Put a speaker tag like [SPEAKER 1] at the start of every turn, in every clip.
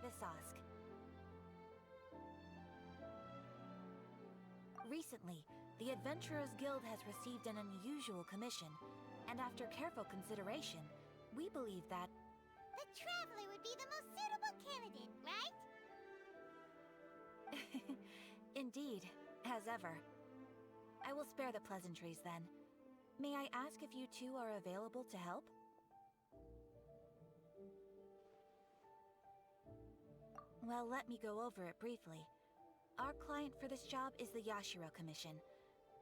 [SPEAKER 1] Abyssosque. Recently, the Adventurers Guild has received an unusual commission, and after careful consideration, we believe that...
[SPEAKER 2] The Traveler would be the most suitable candidate, right?
[SPEAKER 1] Indeed, as ever. I will spare the pleasantries then. May I ask if you two are available to help? Well, let me go over it briefly. Our client for this job is the Yashiro Commission.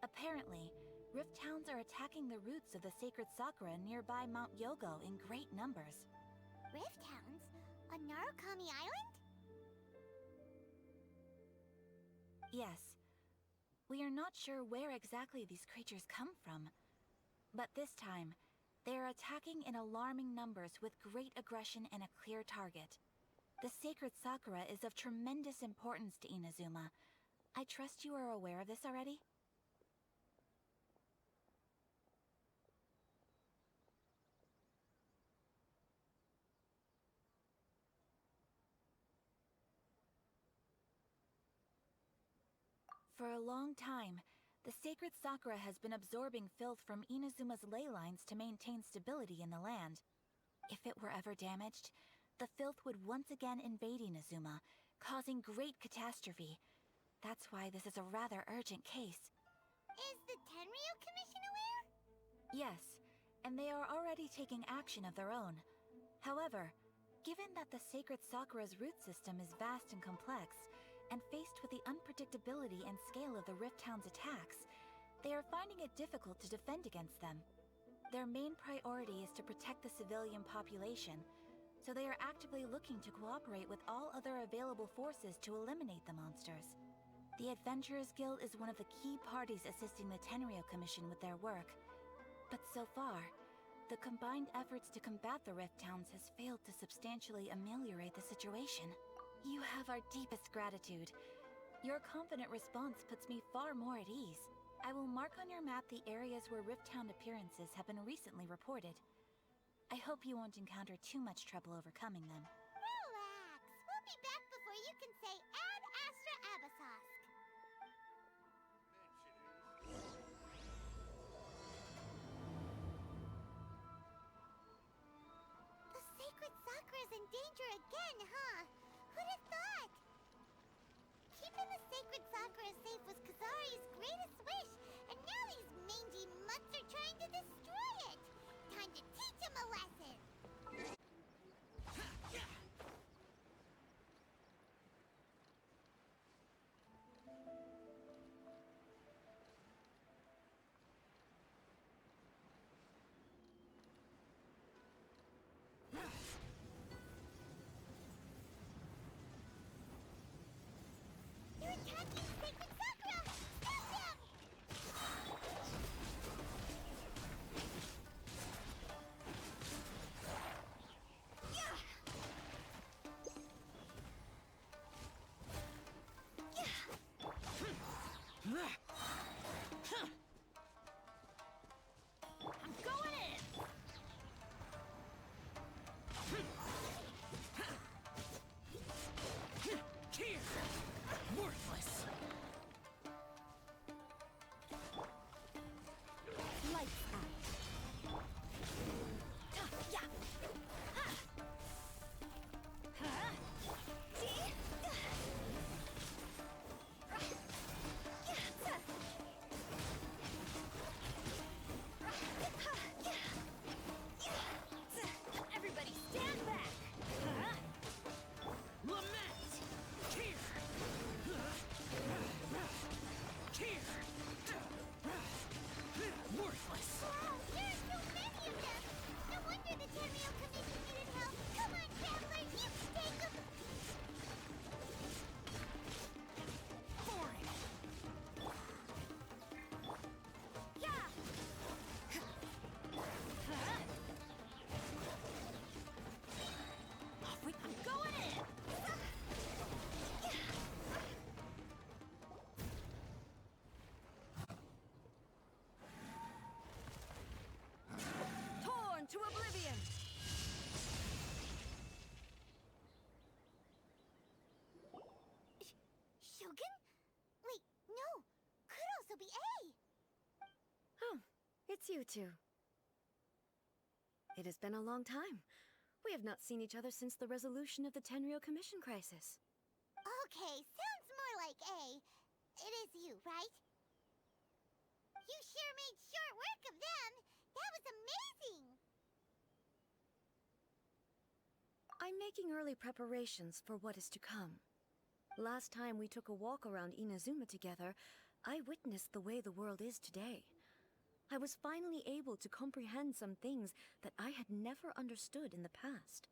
[SPEAKER 1] Apparently, Rift Towns are attacking the roots of the sacred Sakura nearby Mount Yogo in great numbers.
[SPEAKER 2] Rift Hounds? On Narukami Island?
[SPEAKER 1] Yes. We are not sure where exactly these creatures come from. But this time, they are attacking in alarming numbers with great aggression and a clear target. The sacred Sakura is of tremendous importance to Inazuma. I trust you are aware of this already? For a long time, the sacred Sakura has been absorbing filth from Inazuma's ley lines to maintain stability in the land. If it were ever damaged, the filth would once again invade Inazuma, causing great catastrophe. That's why this is a rather urgent case.
[SPEAKER 2] Is the Tenryo Commission aware?
[SPEAKER 1] Yes, and they are already taking action of their own. However, given that the sacred Sakura's root system is vast and complex, and faced with the unpredictability and scale of the Rift Town's attacks, they are finding it difficult to defend against them. Their main priority is to protect the civilian population, so they are actively looking to cooperate with all other available forces to eliminate the monsters. The Adventurers Guild is one of the key parties assisting the Tenryo Commission with their work. But so far, the combined efforts to combat the Rift Towns has failed to substantially ameliorate the situation. You have our deepest gratitude. Your confident response puts me far more at ease. I will mark on your map the areas where Rift Town appearances have been recently reported. I hope you won't encounter too much trouble overcoming them.
[SPEAKER 2] Relax. We'll be back before you can say Ad Astra Abyssosque. The sacred Sakura's in danger again, huh? Who'd have thought? Keeping the sacred Sakura safe was Kazari's greatest wish, and now these mangy mutts are trying to destroy it! Time to teach him a lesson! You're attacking Sacred Sakura! Stop him!
[SPEAKER 3] I'm going in! Here! Worthless!
[SPEAKER 1] Lights out.
[SPEAKER 3] Yeah!
[SPEAKER 2] No, could also be A.
[SPEAKER 4] Oh, it's you two. It has been a long time. We have not seen each other since the resolution of the Tenryo Commission crisis.
[SPEAKER 2] Okay, sounds more like A. It is you, right? You sure made short work of them. That was amazing.
[SPEAKER 4] I'm making early preparations for what is to come. Last time we took a walk around Inazuma together, I witnessed the way the world is today. I was finally able to comprehend some things that I had never understood in the past.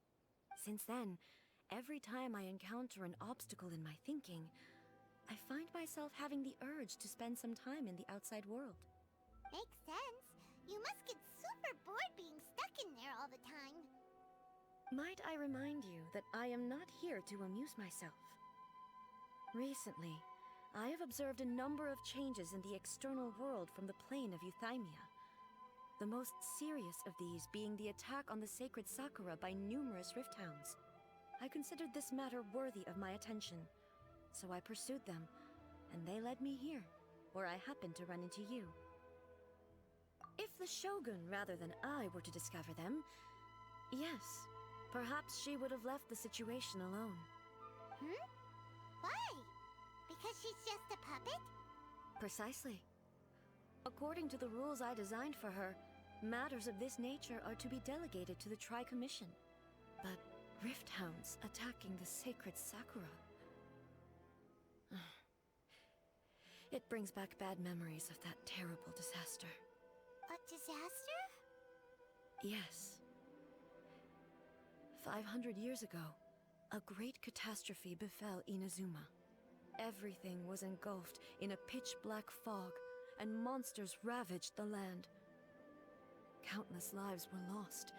[SPEAKER 4] Since then, every time I encounter an obstacle in my thinking, I find myself having the urge to spend some time in the outside world.
[SPEAKER 2] Makes sense. You must get super bored being stuck in there all the time.
[SPEAKER 4] Might I remind you that I am not here to amuse myself. Recently, I have observed a number of changes in the external world from the plane of Euthymia. The most serious of these being the attack on the sacred Sakura by numerous Rift Hounds. I considered this matter worthy of my attention, so I pursued them, and they led me here, where I happened to run into you. If the Shogun rather than I were to discover them, yes, perhaps she would have left the situation alone.
[SPEAKER 2] Why? Because she's just a puppet?
[SPEAKER 4] Precisely. According to the rules I designed for her, matters of this nature are to be delegated to the Tri-Commission. But Rift Hounds attacking the sacred Sakura... It brings back bad memories of that terrible disaster.
[SPEAKER 2] A disaster?
[SPEAKER 4] Yes. 500 years ago, a great catastrophe befell Inazuma. Everything was engulfed in a pitch-black fog, and monsters ravaged the land. Countless lives were lost,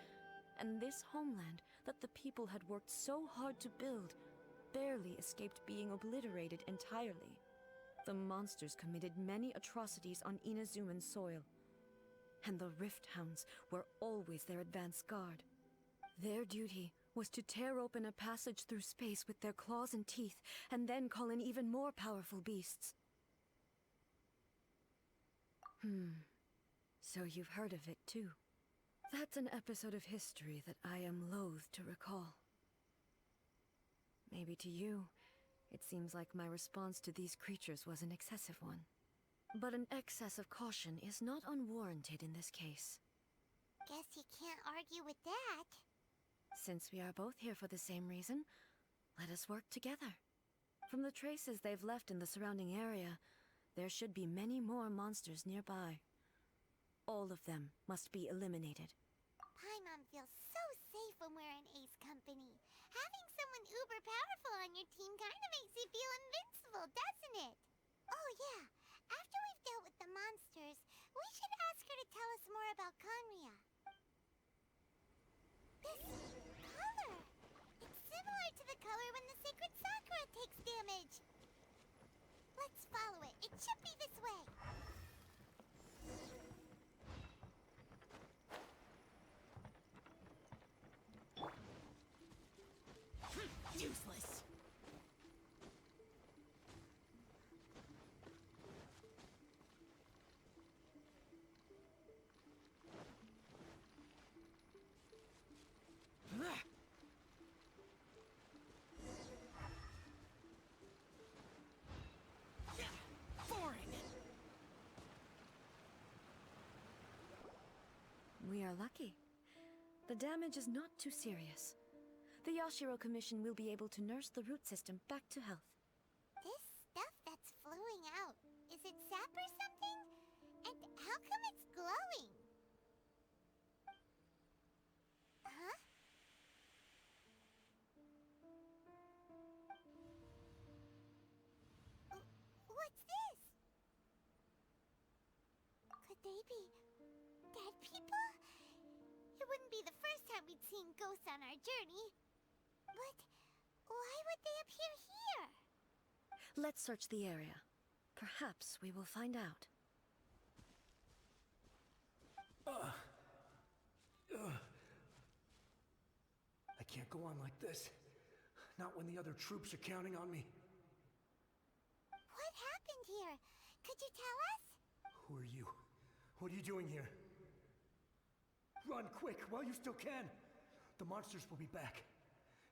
[SPEAKER 4] and this homeland that the people had worked so hard to build barely escaped being obliterated entirely. The monsters committed many atrocities on Inazuman soil, and the Rift Hounds were always their advance guard. Their duty was to tear open a passage through space with their claws and teeth, and then call in even more powerful beasts. So you've heard of it too. That's an episode of history that I am loath to recall. Maybe to you, it seems like my response to these creatures was an excessive one. But an excess of caution is not unwarranted in this case.
[SPEAKER 2] Guess you can't argue with that.
[SPEAKER 4] Since we are both here for the same reason, let us work together. From the traces they've left in the surrounding area, there should be many more monsters nearby. All of them must be eliminated.
[SPEAKER 2] Paimon feels so safe when we're in Ace Company. Having someone uber powerful on your team kinda makes you feel invincible, doesn't it? Oh yeah, after we've dealt with the monsters, we should ask her to tell us more about Conria. This color! It's similar to the color when the sacred Sakura takes damage. Let's follow it. It should be this way.
[SPEAKER 3] Useless. Boring.
[SPEAKER 4] We are lucky. The damage is not too serious. The Yashiro Commission will be able to nurse the root system back to health.
[SPEAKER 2] This stuff that's flowing out, is it sap or something? And how come it's glowing? Huh? What's this? Could they be dead people? It wouldn't be the first time we'd seen ghosts on our journey. But why would they appear here?
[SPEAKER 4] Let's search the area. Perhaps we will find out.
[SPEAKER 5] I can't go on like this. Not when the other troops are counting on me.
[SPEAKER 2] What happened here? Could you tell us?
[SPEAKER 5] Who are you? What are you doing here? Run quick while you still can! The monsters will be back.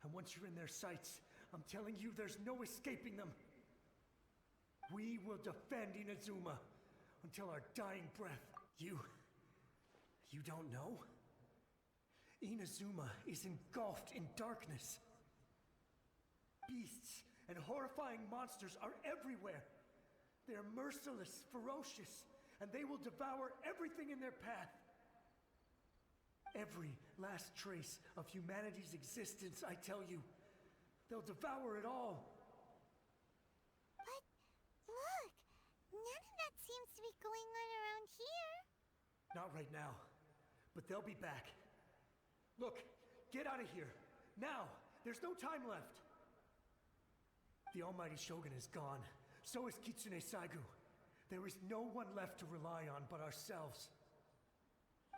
[SPEAKER 5] And once you're in their sights, I'm telling you there's no escaping them. We will defend Inazuma until our dying breath. You don't know? Inazuma is engulfed in darkness. Beasts and horrifying monsters are everywhere. They're merciless, ferocious, and they will devour everything in their path. Every last trace of humanity's existence, I tell you. They'll devour it all.
[SPEAKER 2] But look, none of that seems to be going on around here.
[SPEAKER 5] Not right now, but they'll be back. Look, get out of here. Now! There's no time left! The almighty Shogun is gone. So is Kitsune Saigu. There is no one left to rely on but ourselves.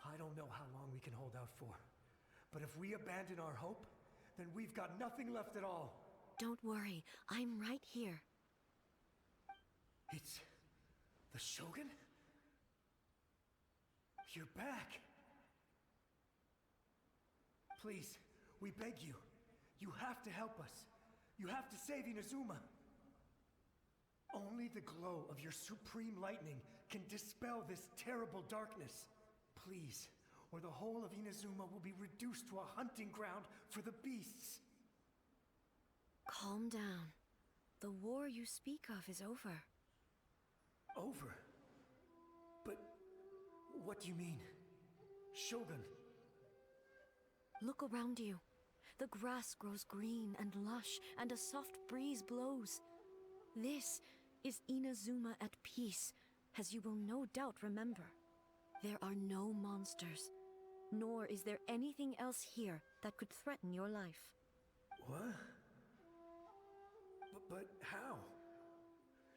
[SPEAKER 5] I don't know how long we can hold out for. But if we abandon our hope, then we've got nothing left at all.
[SPEAKER 4] Don't worry, I'm right here.
[SPEAKER 5] It's... the Shogun? You're back! Please, we beg you. You have to help us. You have to save Inazuma. Only the glow of your supreme lightning can dispel this terrible darkness. Please, or the whole of Inazuma will be reduced to a hunting ground for the beasts.
[SPEAKER 4] Calm down. The war you speak of is over.
[SPEAKER 5] Over? But what do you mean? Shogun?
[SPEAKER 4] Look around you. The grass grows green and lush, and a soft breeze blows. This is Inazuma at peace, as you will no doubt remember. There are no monsters, nor is there anything else here that could threaten your life.
[SPEAKER 5] What? But how?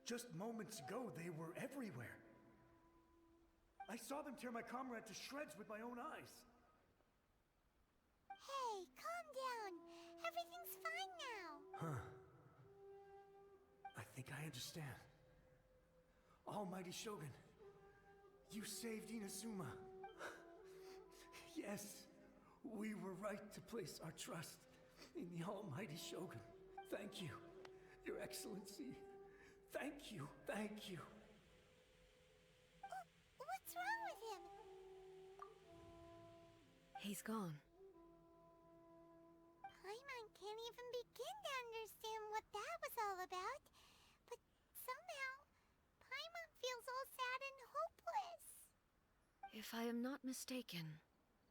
[SPEAKER 5] Just moments ago, they were everywhere. I saw them tear my comrade to shreds with my own eyes.
[SPEAKER 2] Hey, calm down. Everything's fine now.
[SPEAKER 5] Huh. I think I understand. Almighty Shogun, you saved Inazuma. Yes, we were right to place our trust in the Almighty Shogun. Thank you, Your Excellency. Thank you, thank you.
[SPEAKER 2] What's wrong with him?
[SPEAKER 4] He's gone.
[SPEAKER 2] Paimon can't even begin to understand what that was all about. But somehow, Paimon feels all sad and hopeless.
[SPEAKER 4] If I am not mistaken,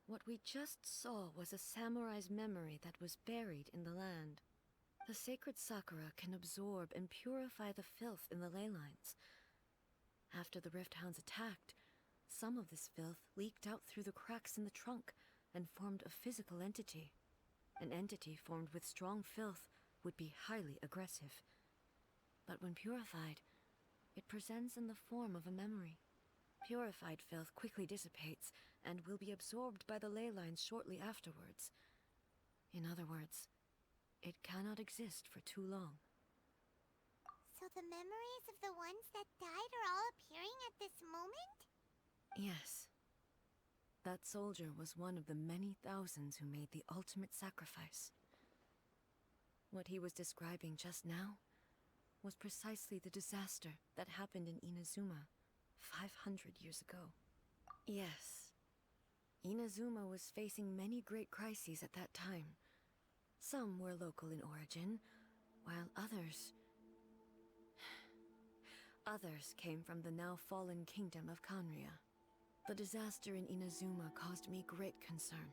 [SPEAKER 4] what we just saw was a samurai's memory that was buried in the land. The sacred sakura can absorb and purify the filth in the ley lines. After the Rift Hounds attacked, some of this filth leaked out through the cracks in the trunk and formed a physical entity. An entity formed with strong filth would be highly aggressive. But when purified, it presents in the form of a memory. Purified filth quickly dissipates and will be absorbed by the ley lines shortly afterwards. In other words, it cannot exist for too long.
[SPEAKER 2] So the memories of the ones that died are all appearing at this moment?
[SPEAKER 4] Yes. That soldier was one of the many thousands who made the ultimate sacrifice. What he was describing just now was precisely the disaster that happened in Inazuma 500 years ago. Yes. Inazuma was facing many great crises at that time. Some were local in origin, while others came from the now fallen kingdom of Kanria. The disaster in Inazuma caused me great concern.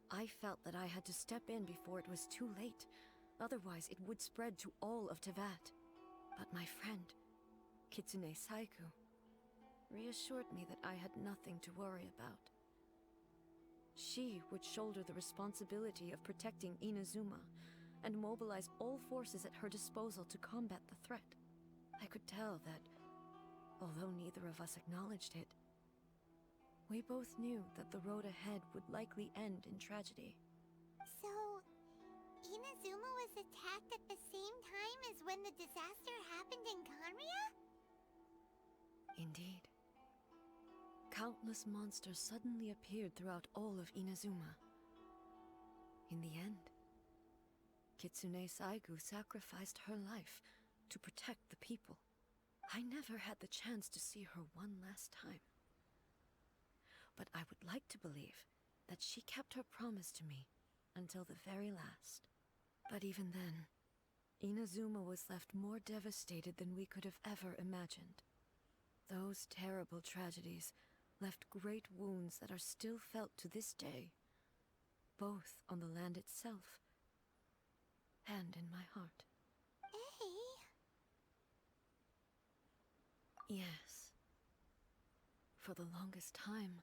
[SPEAKER 4] I felt that I had to step in before it was too late, otherwise it would spread to all of Teyvat. But my friend, Kitsune Saigu, reassured me that I had nothing to worry about. She would shoulder the responsibility of protecting Inazuma and mobilize all forces at her disposal to combat the threat. I could tell that, although neither of us acknowledged it, we both knew that the road ahead would likely end in tragedy.
[SPEAKER 2] So, Inazuma was attacked at the same time as when the disaster happened in Kanria?
[SPEAKER 4] Indeed. Countless monsters suddenly appeared throughout all of Inazuma. In the end, Kitsune Saigu sacrificed her life to protect the people. I never had the chance to see her one last time. But I would like to believe that she kept her promise to me until the very last. But even then, Inazuma was left more devastated than we could have ever imagined. Those terrible tragedies left great wounds that are still felt to this day, both on the land itself and in my heart. Yes. For the longest time,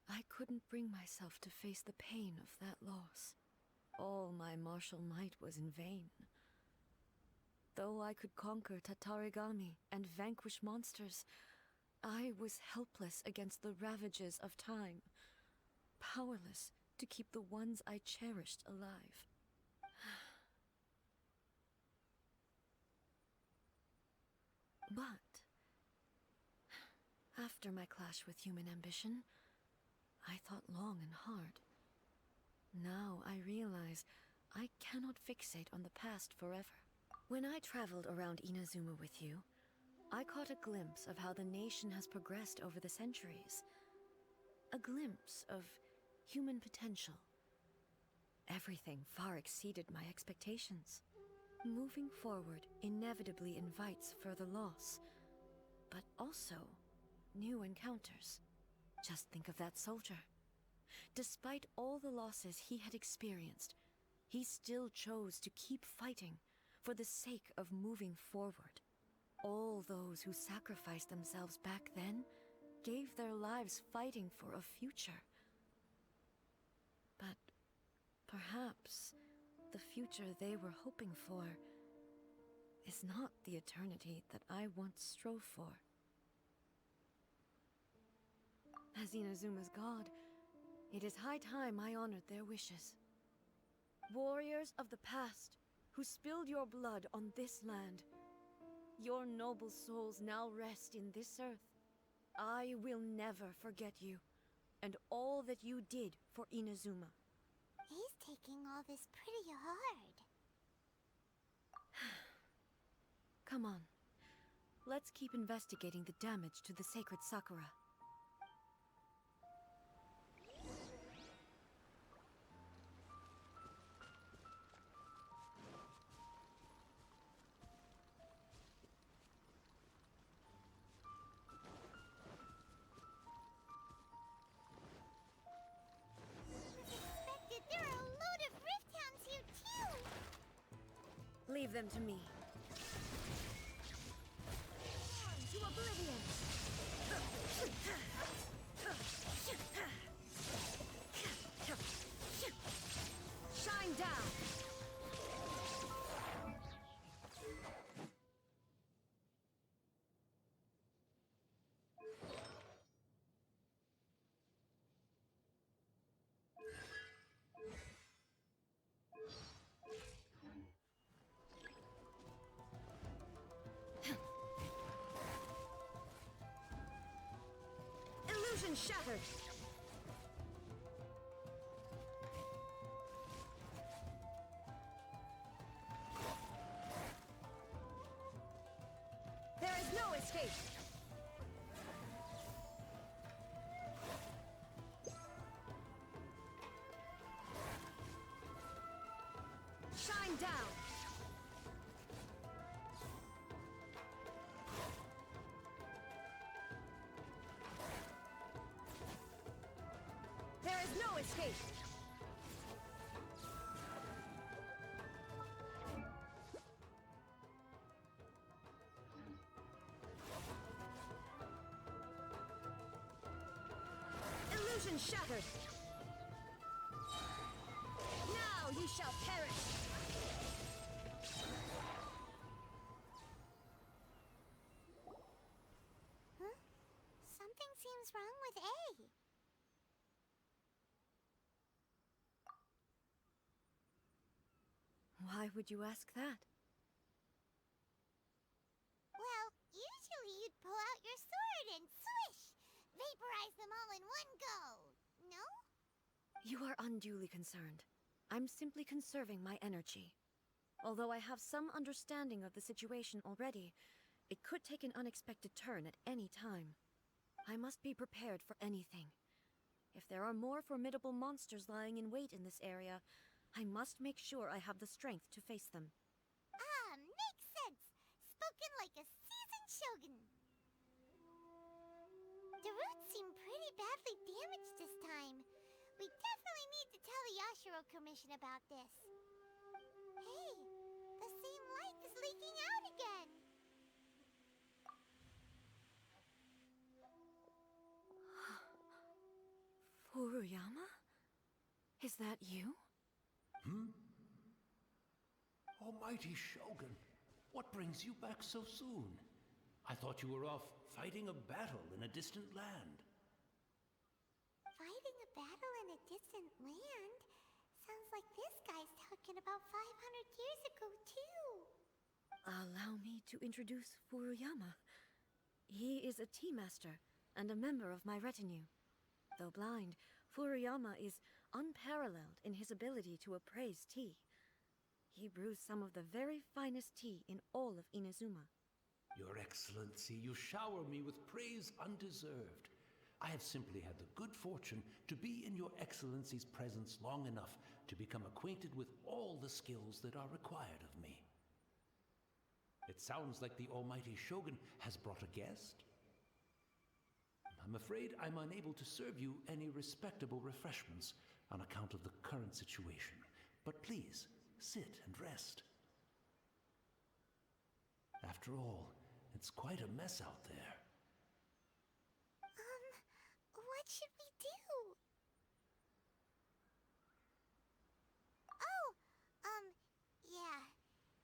[SPEAKER 4] I couldn't bring myself to face the pain of that loss. All my martial might was in vain. Though I could conquer Tatarigami and vanquish monsters, I was helpless against the ravages of time, powerless to keep the ones I cherished alive. But after my clash with human ambition, I thought long and hard. Now I realize I cannot fixate on the past forever. When I traveled around Inazuma with you, I caught a glimpse of how the nation has progressed over the centuries. A glimpse of human potential. Everything far exceeded my expectations. Moving forward inevitably invites further loss, but also new encounters. Just think of that soldier. Despite all the losses he had experienced, he still chose to keep fighting for the sake of moving forward. All those who sacrificed themselves back then gave their lives fighting for a future. But perhaps the future they were hoping for is not the eternity that I once strove for. As Inazuma's god, it is high time I honored their wishes. Warriors of the past, who spilled your blood on this land, your noble souls now rest in this earth. I will never forget you, and all that you did for Inazuma.
[SPEAKER 2] He's taking all this pretty hard.
[SPEAKER 4] Come on. Let's keep investigating the damage to the sacred Sakura.
[SPEAKER 2] Expected there are a load of Rift Hounds here too!
[SPEAKER 4] Leave them to me.
[SPEAKER 2] To oblivion!
[SPEAKER 4] Shine down! Illusion shattered! There is no escape! Shine down! There is no escape! Illusion shattered! Now you shall perish!
[SPEAKER 2] Huh? Something seems wrong with A.
[SPEAKER 4] Why would you ask that?
[SPEAKER 2] Well, usually you'd pull out your sword sacrifice them all in one go, no?
[SPEAKER 4] You are unduly concerned. I'm simply conserving my energy. Although I have some understanding of the situation already, it could take an unexpected turn at any time. I must be prepared for anything. If there are more formidable monsters lying in wait in this area, I must make sure I have the strength to face them.
[SPEAKER 2] Ah, makes sense. Spoken like a seasoned shogun. The roots seem pretty badly damaged this time. We definitely need to tell the Yashiro Commission about this. Hey, the same light is leaking out again.
[SPEAKER 4] Furuyama? Is that you?
[SPEAKER 6] Almighty Shogun, what brings you back so soon? I thought you were off fighting a battle in a distant land.
[SPEAKER 2] Fighting a battle in a distant land? Sounds like this guy's talking about 500 years ago, too.
[SPEAKER 4] Allow me to introduce Furuyama. He is a tea master and a member of my retinue. Though blind, Furuyama is unparalleled in his ability to appraise tea. He brews some of the very finest tea in all of Inazuma.
[SPEAKER 6] Your Excellency, you shower me with praise undeserved. I have simply had the good fortune to be in Your Excellency's presence long enough to become acquainted with all the skills that are required of me. It sounds like the Almighty Shogun has brought a guest. I'm afraid I'm unable to serve you any respectable refreshments on account of the current situation. But please, sit and rest. After all, it's quite a mess out there.
[SPEAKER 2] What should we do? Oh, yeah.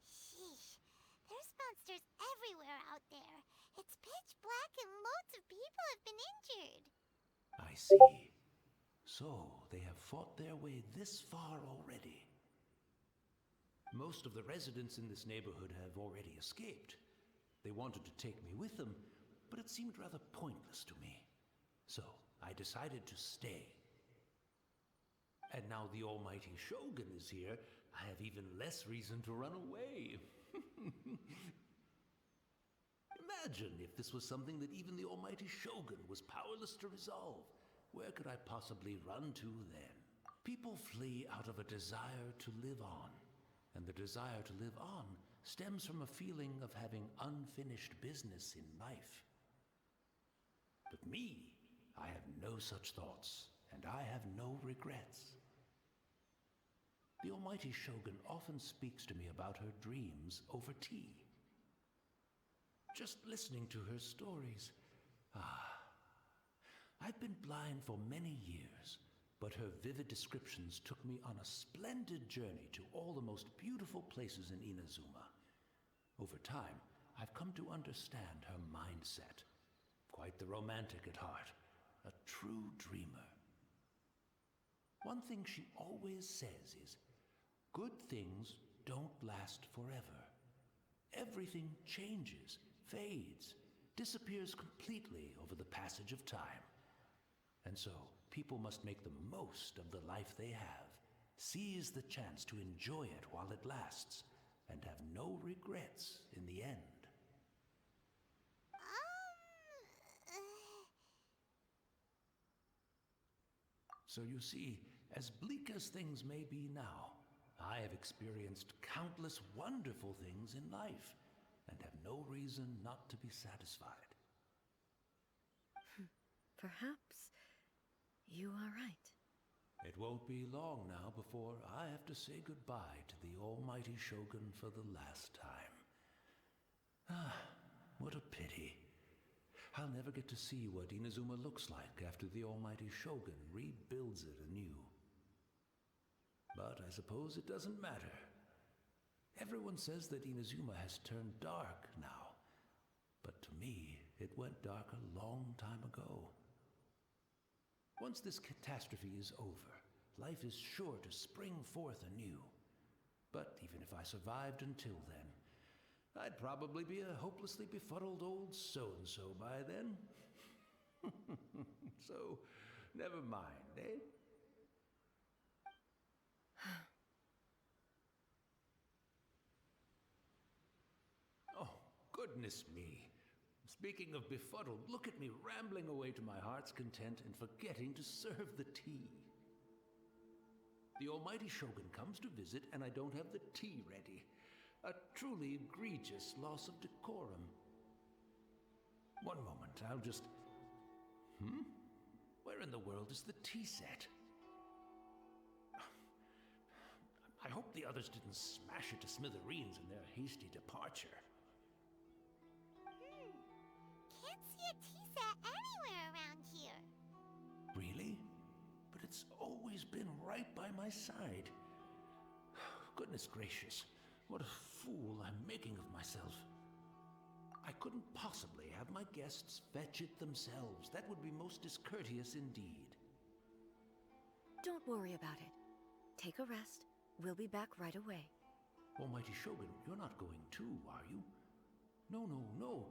[SPEAKER 2] Sheesh. There's monsters everywhere out there. It's pitch black and loads of people have been injured.
[SPEAKER 6] I see. So, they have fought their way this far already. Most of the residents in this neighborhood have already escaped. They wanted to take me with them, but it seemed rather pointless to me. So, I decided to stay. And now the Almighty Shogun is here, I have even less reason to run away. Imagine if this was something that even the Almighty Shogun was powerless to resolve. Where could I possibly run to then? People flee out of a desire to live on. And the desire to live on stems from a feeling of having unfinished business in life. But me, I have no such thoughts, and I have no regrets. The Almighty Shogun often speaks to me about her dreams over tea. Just listening to her stories, I've been blind for many years, but her vivid descriptions took me on a splendid journey to all the most beautiful places in Inazuma. Over time, I've come to understand her mindset. Quite the romantic at heart, a true dreamer. One thing she always says is, good things don't last forever. Everything changes, fades, disappears completely over the passage of time. And so, people must make the most of the life they have, seize the chance to enjoy it while it lasts, and have no regrets in the end. So you see, as bleak as things may be now, I have experienced countless wonderful things in life, and have no reason not to be satisfied.
[SPEAKER 4] Perhaps you are right.
[SPEAKER 6] It won't be long now before I have to say goodbye to the Almighty Shogun for the last time. What a pity. I'll never get to see what Inazuma looks like after the Almighty Shogun rebuilds it anew. But I suppose it doesn't matter. Everyone says that Inazuma has turned dark now, but to me, it went dark a long time ago. Once this catastrophe is over, life is sure to spring forth anew. But even if I survived until then, I'd probably be a hopelessly befuddled old so-and-so by then. So, never mind, eh? Oh, goodness me. Speaking of befuddled, look at me rambling away to my heart's content and forgetting to serve the tea. The almighty Shogun comes to visit and I don't have the tea ready. A truly egregious loss of decorum. One moment, I'll just... Where in the world is the tea set? I hope the others didn't smash it to smithereens in their hasty departure.
[SPEAKER 2] Can't see a tea set anywhere around here.
[SPEAKER 6] Really? But it's always been right by my side. Goodness gracious, what a fool I'm making of myself. I couldn't possibly have my guests fetch it themselves. That would be most discourteous indeed.
[SPEAKER 4] Don't worry about it. Take a rest. We'll be back right away.
[SPEAKER 6] Almighty Shogun, you're not going too, are you? No, no, no.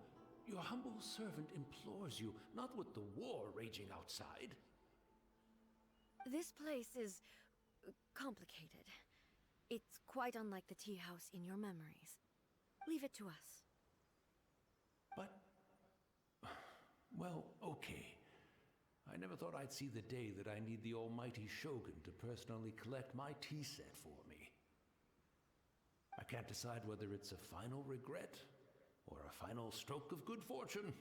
[SPEAKER 6] Your humble servant implores you, not with the war raging outside.
[SPEAKER 4] This place is complicated. It's quite unlike the tea house in your memories. Leave it to us.
[SPEAKER 6] But... well, okay. I never thought I'd see the day that I need the almighty Shogun to personally collect my tea set for me. I can't decide whether it's a final regret or a final stroke of good fortune.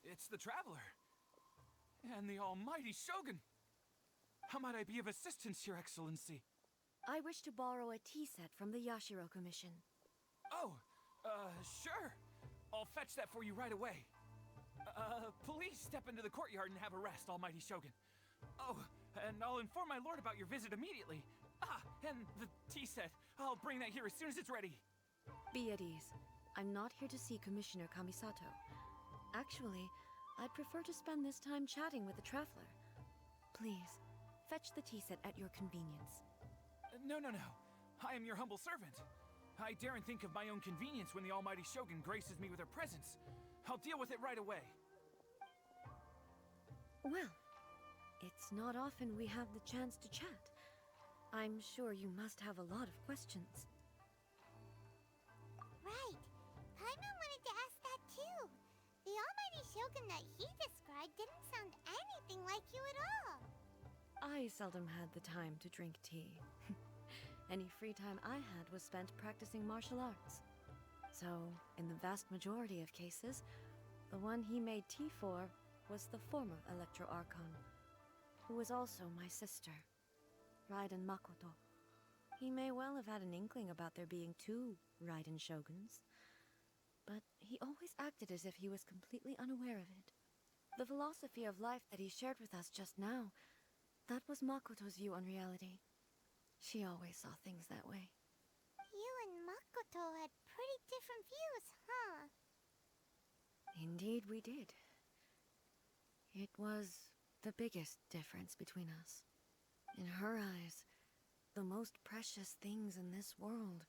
[SPEAKER 3] It's the Traveler. And the almighty Shogun. How might I be of assistance, Your Excellency?
[SPEAKER 4] I wish to borrow a tea set from the Yashiro Commission.
[SPEAKER 3] Oh, sure. I'll fetch that for you right away. Please step into the courtyard and have a rest, almighty Shogun. Oh, and I'll inform my lord about your visit immediately. Ah, and the tea set. I'll bring that here as soon as it's ready.
[SPEAKER 4] Be at ease. I'm not here to see Commissioner Kamisato. Actually, I'd prefer to spend this time chatting with the Traveler. Please, fetch the tea set at your convenience.
[SPEAKER 3] No. I am your humble servant. I daren't think of my own convenience when the almighty Shogun graces me with her presence. I'll deal with it right away.
[SPEAKER 4] Well, it's not often we have the chance to chat. I'm sure you must have a lot of questions.
[SPEAKER 2] Right. Paimon wanted to ask that too. The almighty Shogun that he described didn't sound anything like you at all.
[SPEAKER 4] I seldom had the time to drink tea. Any free time I had was spent practicing martial arts. So, in the vast majority of cases, the one he made tea for was the former Electro Archon, who was also my sister, Raiden Makoto. He may well have had an inkling about there being two Raiden Shoguns, but he always acted as if he was completely unaware of it. The philosophy of life that he shared with us just now, that was Makoto's view on reality. She always saw things that way.
[SPEAKER 2] You and Makoto had pretty different views, huh?
[SPEAKER 4] Indeed we did. It was the biggest difference between us. In her eyes, the most precious things in this world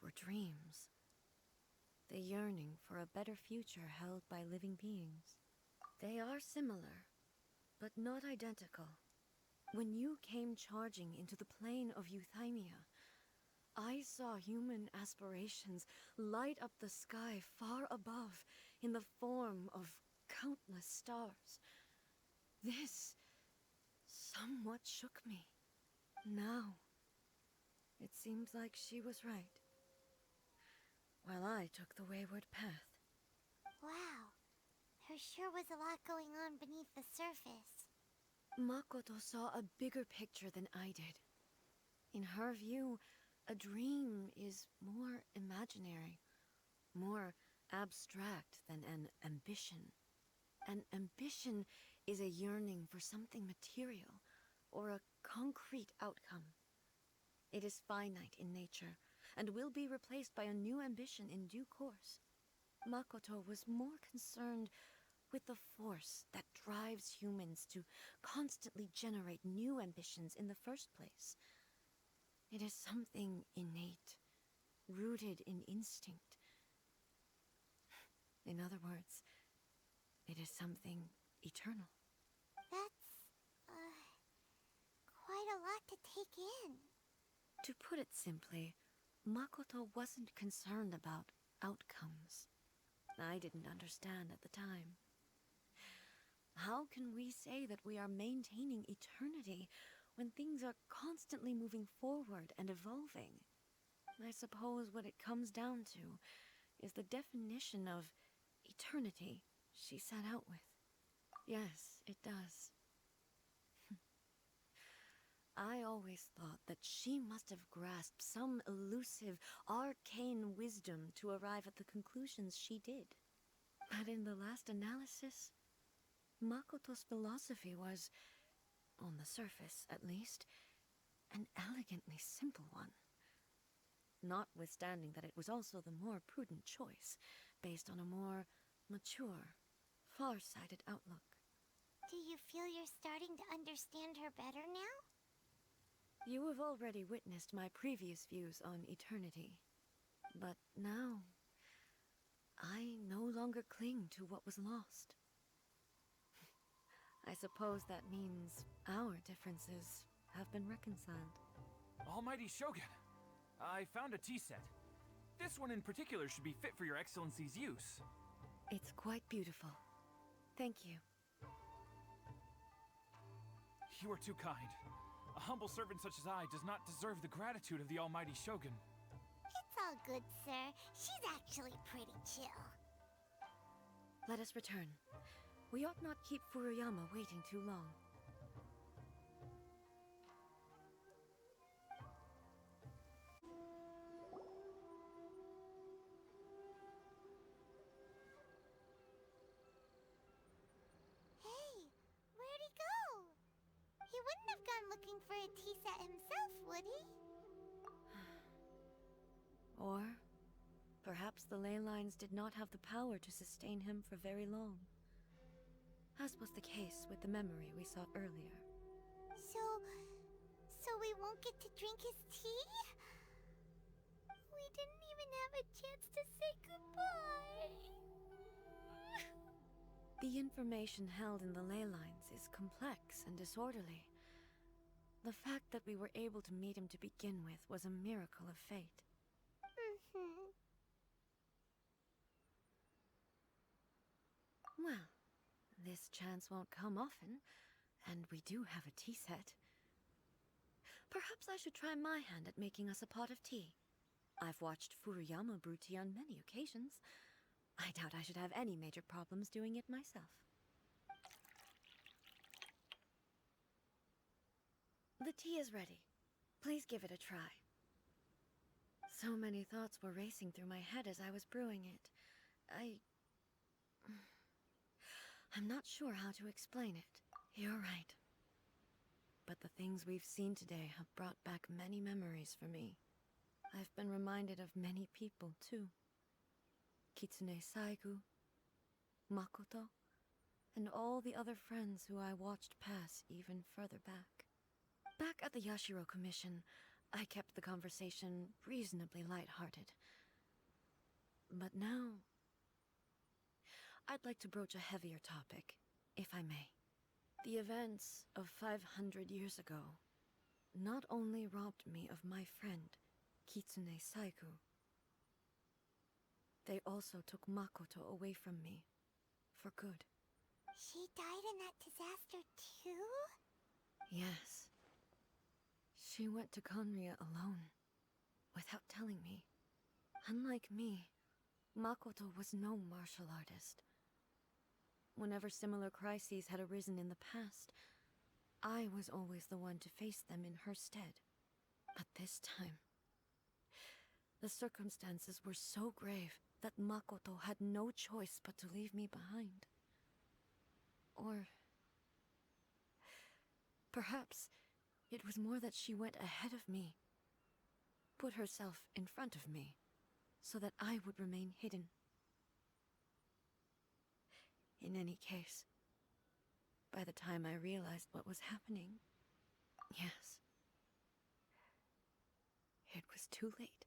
[SPEAKER 4] were dreams. The yearning for a better future held by living beings. They are similar, but not identical. When you came charging into the plane of Euthymia, I saw human aspirations light up the sky far above in the form of countless stars. This somewhat shook me. Now, it seems like she was right, while I took the wayward path.
[SPEAKER 2] Wow. There sure was a lot going on beneath the surface.
[SPEAKER 4] Makoto saw a bigger picture than I did. In her view, a dream is more imaginary, more abstract than an ambition. An ambition is a yearning for something material, or a concrete outcome. It is finite in nature, and will be replaced by a new ambition in due course. Makoto was more concerned with the force that drives humans to constantly generate new ambitions in the first place. It is something innate, rooted in instinct. In other words, it is something eternal.
[SPEAKER 2] That's, quite a lot to take in.
[SPEAKER 4] To put it simply, Makoto wasn't concerned about outcomes. I didn't understand at the time. How can we say that we are maintaining eternity when things are constantly moving forward and evolving? I suppose what it comes down to is the definition of eternity she set out with. Yes, it does. I always thought that she must have grasped some elusive, arcane wisdom to arrive at the conclusions she did. But in the last analysis, Makoto's philosophy was, on the surface at least, an elegantly simple one. Notwithstanding that it was also the more prudent choice, based on a more mature, far-sighted outlook.
[SPEAKER 2] Do you feel you're starting to understand her better now?
[SPEAKER 4] You have already witnessed my previous views on eternity. But now, I no longer cling to what was lost. I suppose that means our differences have been reconciled.
[SPEAKER 3] Almighty Shogun, I found a tea set. This one in particular should be fit for your Excellency's use.
[SPEAKER 4] It's quite beautiful. Thank you.
[SPEAKER 3] You are too kind. A humble servant such as I does not deserve the gratitude of the Almighty Shogun.
[SPEAKER 2] It's all good, sir. She's actually pretty chill.
[SPEAKER 4] Let us return. We ought not keep Furuyama waiting too long.
[SPEAKER 2] Hey, where'd he go? He wouldn't have gone looking for a tea set himself, would he?
[SPEAKER 4] Or perhaps the ley lines did not have the power to sustain him for very long. As was the case with the memory we saw earlier.
[SPEAKER 2] So we won't get to drink his tea? We didn't even have a chance to say goodbye.
[SPEAKER 4] The information held in the ley lines is complex and disorderly. The fact that we were able to meet him to begin with was a miracle of fate. Well, this chance won't come often, and we do have a tea set. Perhaps I should try my hand at making us a pot of tea. I've watched Furuyama brew tea on many occasions. I doubt I should have any major problems doing it myself. The tea is ready. Please give it a try. So many thoughts were racing through my head as I was brewing it. I'm not sure how to explain it. You're right. But the things we've seen today have brought back many memories for me. I've been reminded of many people, too. Kitsune Saigu, Makoto, and all the other friends who I watched pass even further back. Back at the Yashiro Commission, I kept the conversation reasonably lighthearted. But now, I'd like to broach a heavier topic, if I may. The events of 500 years ago not only robbed me of my friend, Kitsune Saigu, they also took Makoto away from me, for good.
[SPEAKER 2] She died in that disaster too?
[SPEAKER 4] Yes. She went to Conria alone, without telling me. Unlike me, Makoto was no martial artist. Whenever similar crises had arisen in the past, I was always the one to face them in her stead. But this time, the circumstances were so grave that Makoto had no choice but to leave me behind. Or perhaps it was more that she went ahead of me, put herself in front of me, so that I would remain hidden. In any case, by the time I realized what was happening, yes, it was too late.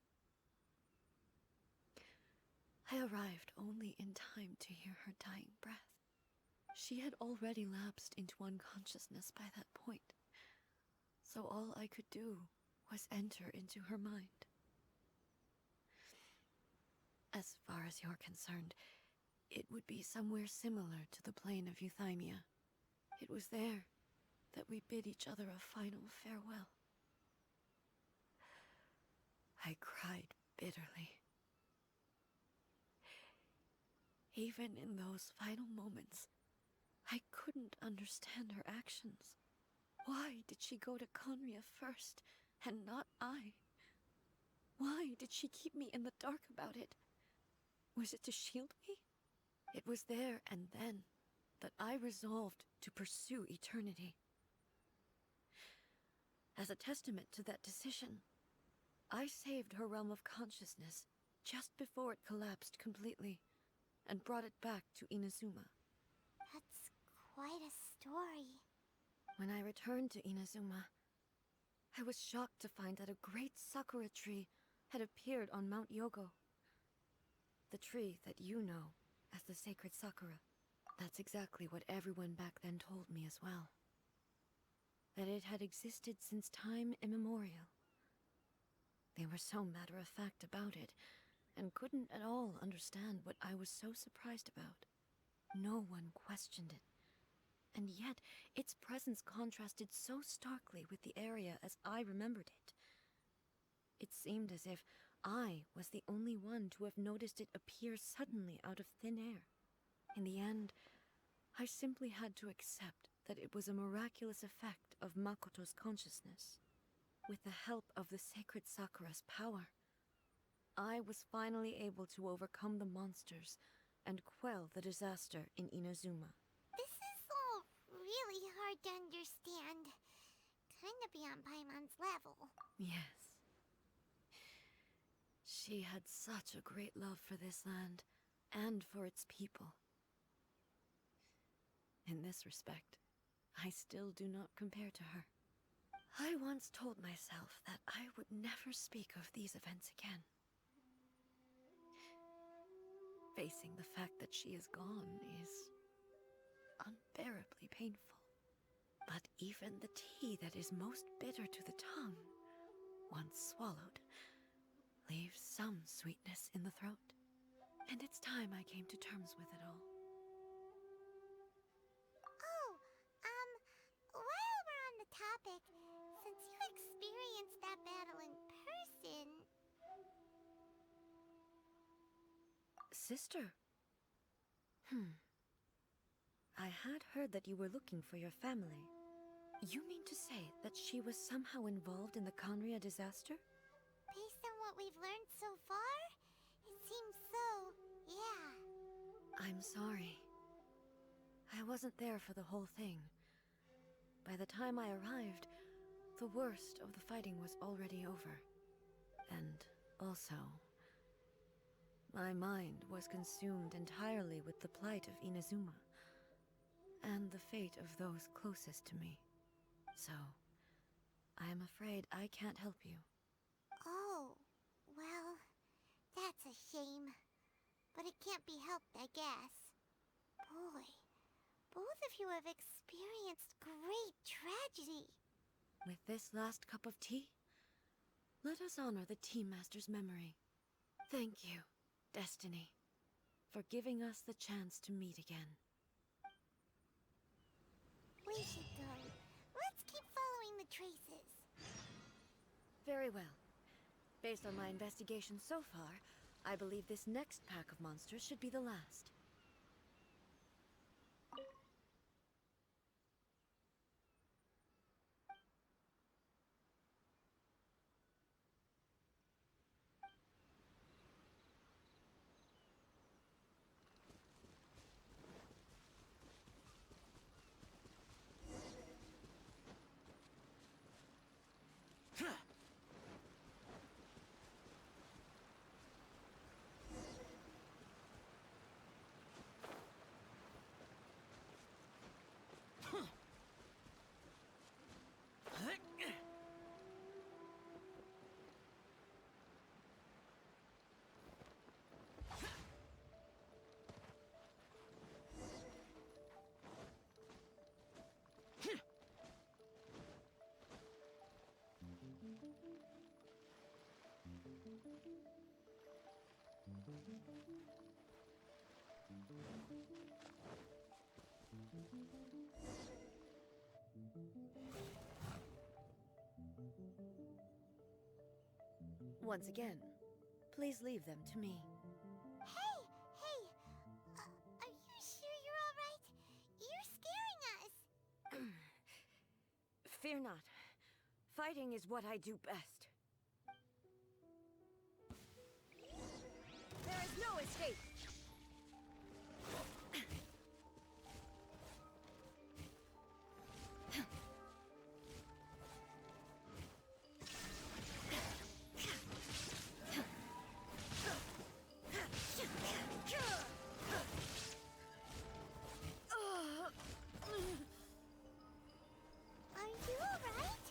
[SPEAKER 4] I arrived only in time to hear her dying breath. She had already lapsed into unconsciousness by that point, so all I could do was enter into her mind. As far as you're concerned, it would be somewhere similar to the plane of Euthymia. It was there that we bid each other a final farewell. I cried bitterly. Even in those final moments, I couldn't understand her actions. Why did she go to Conria first, and not I? Why did she keep me in the dark about it? Was it to shield me? It was there and then that I resolved to pursue eternity. As a testament to that decision, I saved her realm of consciousness just before it collapsed completely, and brought it back to Inazuma.
[SPEAKER 2] That's quite a story.
[SPEAKER 4] When I returned to Inazuma, I was shocked to find that a great sakura tree had appeared on Mount Yogo. The tree that you know as the sacred sakura. That's exactly what everyone back then told me as well. That it had existed since time immemorial. They were so matter-of-fact about it, and couldn't at all understand what I was so surprised about. No one questioned it. And yet, its presence contrasted so starkly with the area as I remembered it. It seemed as if I was the only one to have noticed it appear suddenly out of thin air. In the end, I simply had to accept that it was a miraculous effect of Makoto's consciousness. With the help of the sacred Sakura's power, I was finally able to overcome the monsters and quell the disaster in Inazuma.
[SPEAKER 2] This is all really hard to understand. Kinda beyond Paimon's level.
[SPEAKER 4] Yes. She had such a great love for this land, and for its people. In this respect, I still do not compare to her. I once told myself that I would never speak of these events again. Facing the fact that she is gone is unbearably painful. But even the tea that is most bitter to the tongue, once swallowed, leaves some sweetness in the throat. And it's time I came to terms with it all.
[SPEAKER 2] Oh, while we're on the topic, since you experienced that battle in person...
[SPEAKER 4] Sister? I had heard that you were looking for your family. You mean to say that she was somehow involved in the Conria disaster?
[SPEAKER 2] Based on what we've learned so far, it seems so, yeah.
[SPEAKER 4] I'm sorry. I wasn't there for the whole thing. By the time I arrived, the worst of the fighting was already over. And also, my mind was consumed entirely with the plight of Inazuma, and the fate of those closest to me. So, I am afraid I can't help you.
[SPEAKER 2] Oh, well, that's a shame. But it can't be helped, I guess. Boy, both of you have experienced great tragedy.
[SPEAKER 4] With this last cup of tea, let us honor the Tea Master's memory. Thank you, Destiny, for giving us the chance to meet again.
[SPEAKER 2] We should go. Let's keep following the traces.
[SPEAKER 4] Very well. Based on my investigation so far, I believe this next pack of monsters should be the last. Once again, please leave them to me.
[SPEAKER 2] Hey! Hey! Are you sure you're alright? You're scaring us!
[SPEAKER 4] Fear not. Fighting is what I do best. There is no escape!
[SPEAKER 2] Are you alright?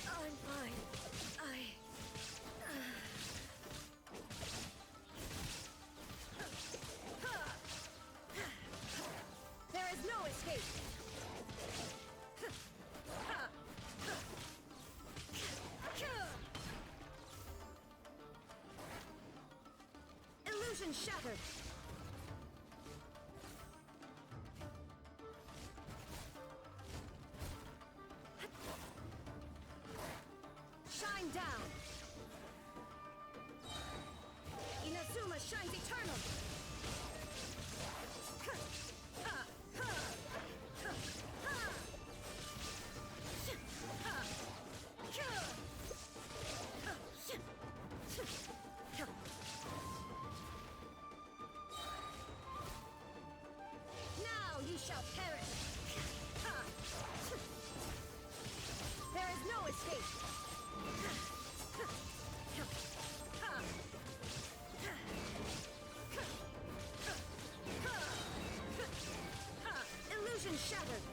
[SPEAKER 4] I'm fine. There is no escape! Illusion shattered! Shine down! Inazuma shines eternal! Now you shall perish! There is no escape! Illusion shattered!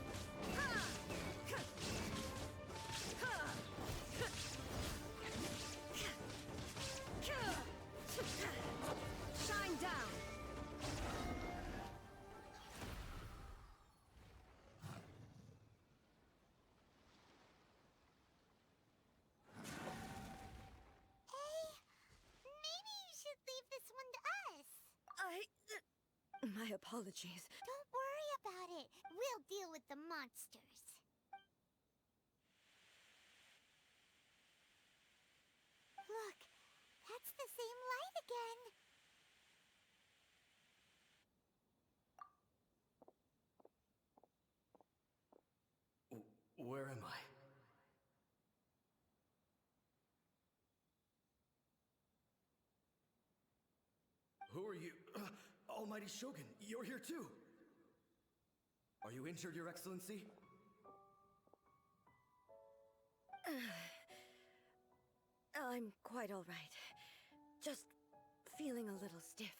[SPEAKER 4] Shine down!
[SPEAKER 2] Maybe you should leave this one to us.
[SPEAKER 4] My apologies.
[SPEAKER 2] Don't worry about it. We'll deal with the monsters. Look, that's the same light again.
[SPEAKER 7] Where am I? Who are you? Almighty Shogun, you're here too! Are you injured, Your Excellency?
[SPEAKER 4] I'm quite all right. Just feeling a little stiff.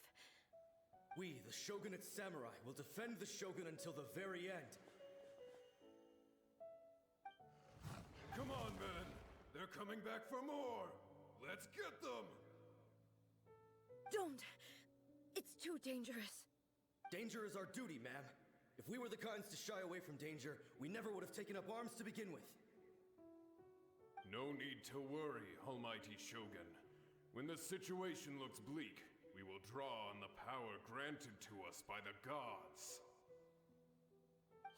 [SPEAKER 7] We, the Shogunate Samurai, will defend the Shogun until the very end.
[SPEAKER 8] Come on, men! They're coming back for more! Let's get them!
[SPEAKER 4] Don't! It's too dangerous.
[SPEAKER 7] Danger is our duty, ma'am. If we were the kinds to shy away from danger, we never would have taken up arms to begin with.
[SPEAKER 8] No need to worry, Almighty Shogun. When the situation looks bleak, we will draw on the power granted to us by the gods.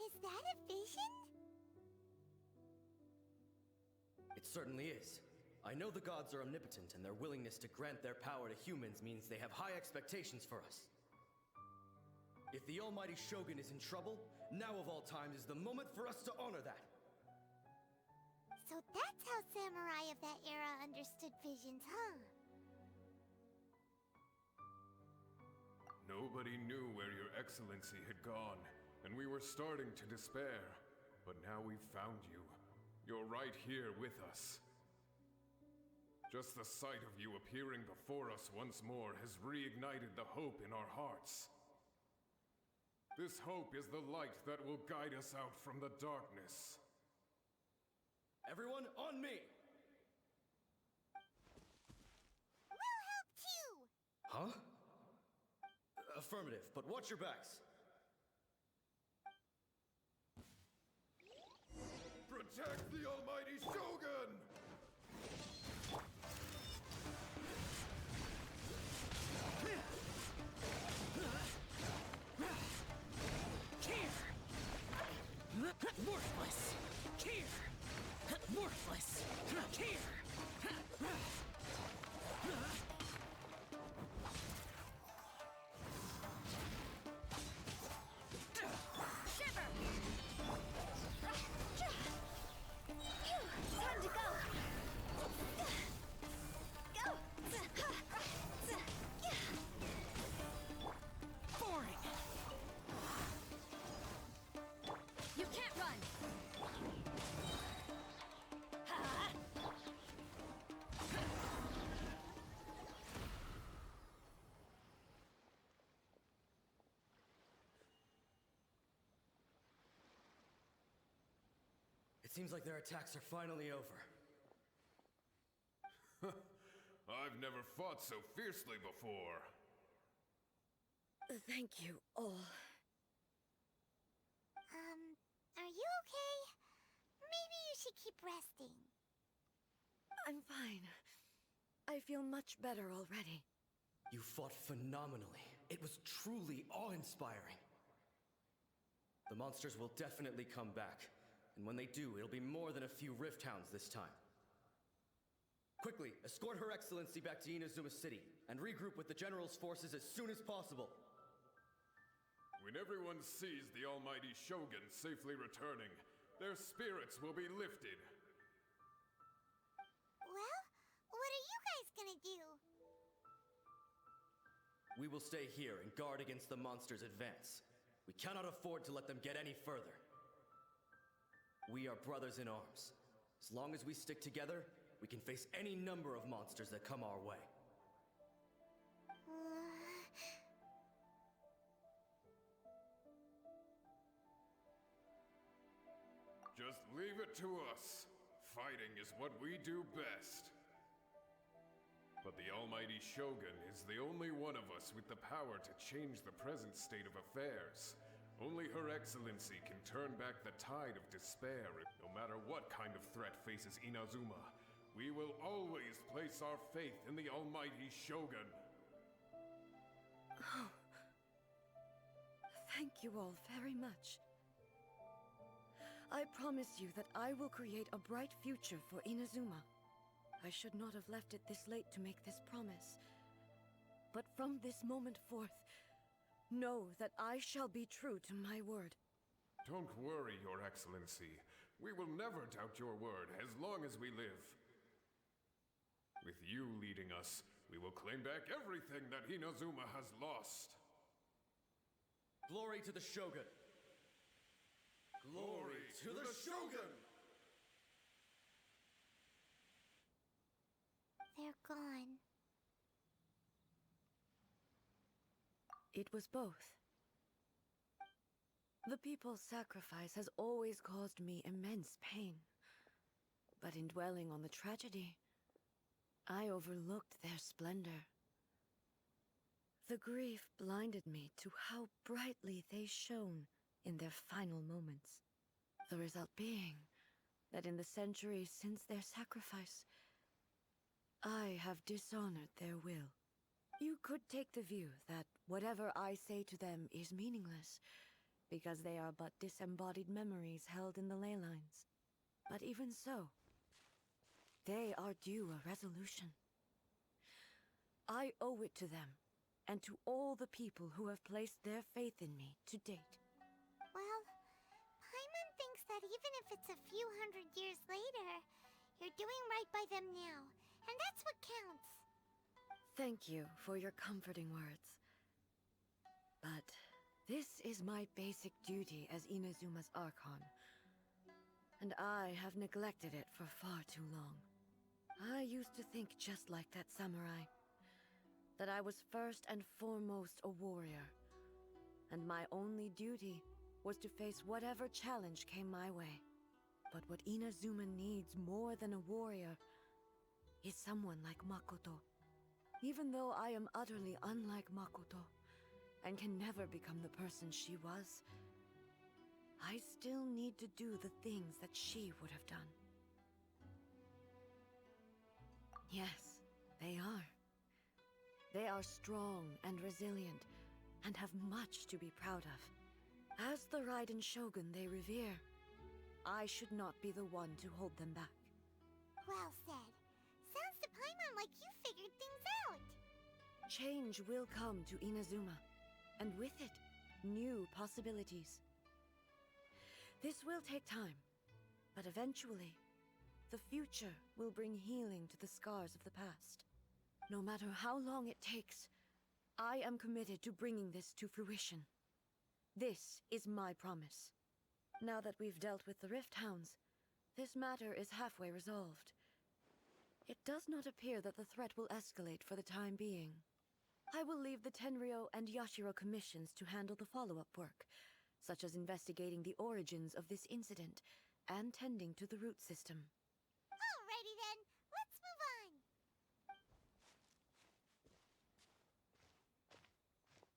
[SPEAKER 2] Is that a vision?
[SPEAKER 7] It certainly is. I know the gods are omnipotent, and their willingness to grant their power to humans means they have high expectations for us. If the Almighty Shogun is in trouble, now of all times is the moment for us to honor that.
[SPEAKER 2] So that's how samurai of that era understood visions, huh?
[SPEAKER 8] Nobody knew where Your Excellency had gone, and we were starting to despair. But now we've found you. You're right here with us. Just the sight of you appearing before us once more has reignited the hope in our hearts. This hope is the light that will guide us out from the darkness.
[SPEAKER 7] Everyone, on me!
[SPEAKER 2] We'll help too!
[SPEAKER 7] Huh? Affirmative, but watch your backs.
[SPEAKER 8] Protect the Almighty Shogun!
[SPEAKER 7] It seems like their attacks are finally over.
[SPEAKER 8] I've never fought so fiercely before.
[SPEAKER 4] Thank you all.
[SPEAKER 2] Are you okay? Maybe you should keep resting.
[SPEAKER 4] I'm fine. I feel much better already.
[SPEAKER 7] You fought phenomenally. It was truly awe-inspiring. The monsters will definitely come back. And when they do, it'll be more than a few Rift Hounds this time. Quickly, escort Her Excellency back to Inazuma City, and regroup with the General's forces as soon as possible.
[SPEAKER 8] When everyone sees the almighty Shogun safely returning, their spirits will be lifted.
[SPEAKER 2] Well, what are you guys gonna do?
[SPEAKER 7] We will stay here and guard against the monsters' advance. We cannot afford to let them get any further. We are brothers in arms. As long as we stick together, we can face any number of monsters that come our way.
[SPEAKER 8] Just leave it to us. Fighting is what we do best. But the almighty Shogun is the only one of us with the power to change the present state of affairs. Only Her Excellency can turn back the tide of despair. No matter what kind of threat faces Inazuma, we will always place our faith in the almighty Shogun.
[SPEAKER 4] Oh. Thank you all very much. I promise you that I will create a bright future for Inazuma. I should not have left it this late to make this promise. But from this moment forth, know that I shall be true to my word.
[SPEAKER 8] Don't worry, Your Excellency. We will never doubt your word as long as we live. With you leading us, we will claim back everything that Inazuma has lost.
[SPEAKER 7] Glory to the Shogun! Glory to the Shogun!
[SPEAKER 2] They're gone.
[SPEAKER 4] It was both. The people's sacrifice has always caused me immense pain. But in dwelling on the tragedy, I overlooked their splendor. The grief blinded me to how brightly they shone in their final moments. The result being that in the centuries since their sacrifice, I have dishonored their will. You could take the view that whatever I say to them is meaningless, because they are but disembodied memories held in the ley lines. But even so, they are due a resolution. I owe it to them, and to all the people who have placed their faith in me to date.
[SPEAKER 2] Well, Paimon thinks that even if it's a few hundred years later, you're doing right by them now, and that's what counts.
[SPEAKER 4] Thank you for your comforting words. But this is my basic duty as Inazuma's Archon, and I have neglected it for far too long. I used to think just like that samurai, that I was first and foremost a warrior, and my only duty was to face whatever challenge came my way. But what Inazuma needs more than a warrior is someone like Makoto. Even though I am utterly unlike Makoto, and can never become the person she was, I still need to do the things that she would have done. Yes, they are. They are strong and resilient, and have much to be proud of. As the Raiden Shogun they revere, I should not be the one to hold them back.
[SPEAKER 2] Well said. Sounds to Paimon like you figured things out.
[SPEAKER 4] Change will come to Inazuma, and with it, new possibilities. This will take time, but eventually, the future will bring healing to the scars of the past. No matter how long it takes, I am committed to bringing this to fruition. This is my promise. Now that we've dealt with the Rift Hounds, this matter is halfway resolved. It does not appear that the threat will escalate for the time being. I will leave the Tenryo and Yashiro commissions to handle the follow-up work, such as investigating the origins of this incident and tending to the root system.
[SPEAKER 2] Alrighty then, let's move on.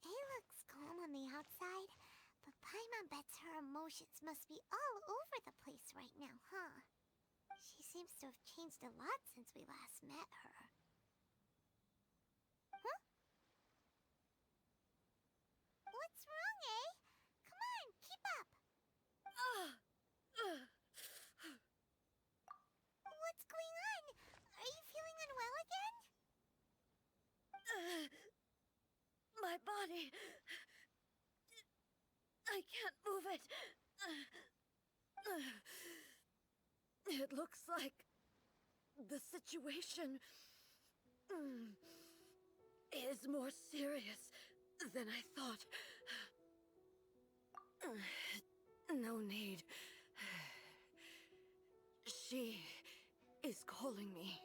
[SPEAKER 2] It looks calm on the outside, but Paimon bets her emotions must be all over the place right now, huh? She seems to have changed a lot since we last met her. Huh? What's wrong, eh? Come on, keep up! What's going on? Are you feeling unwell again?
[SPEAKER 4] My body. I can't move it. It looks like the situation is more serious than I thought. No need. She is calling me.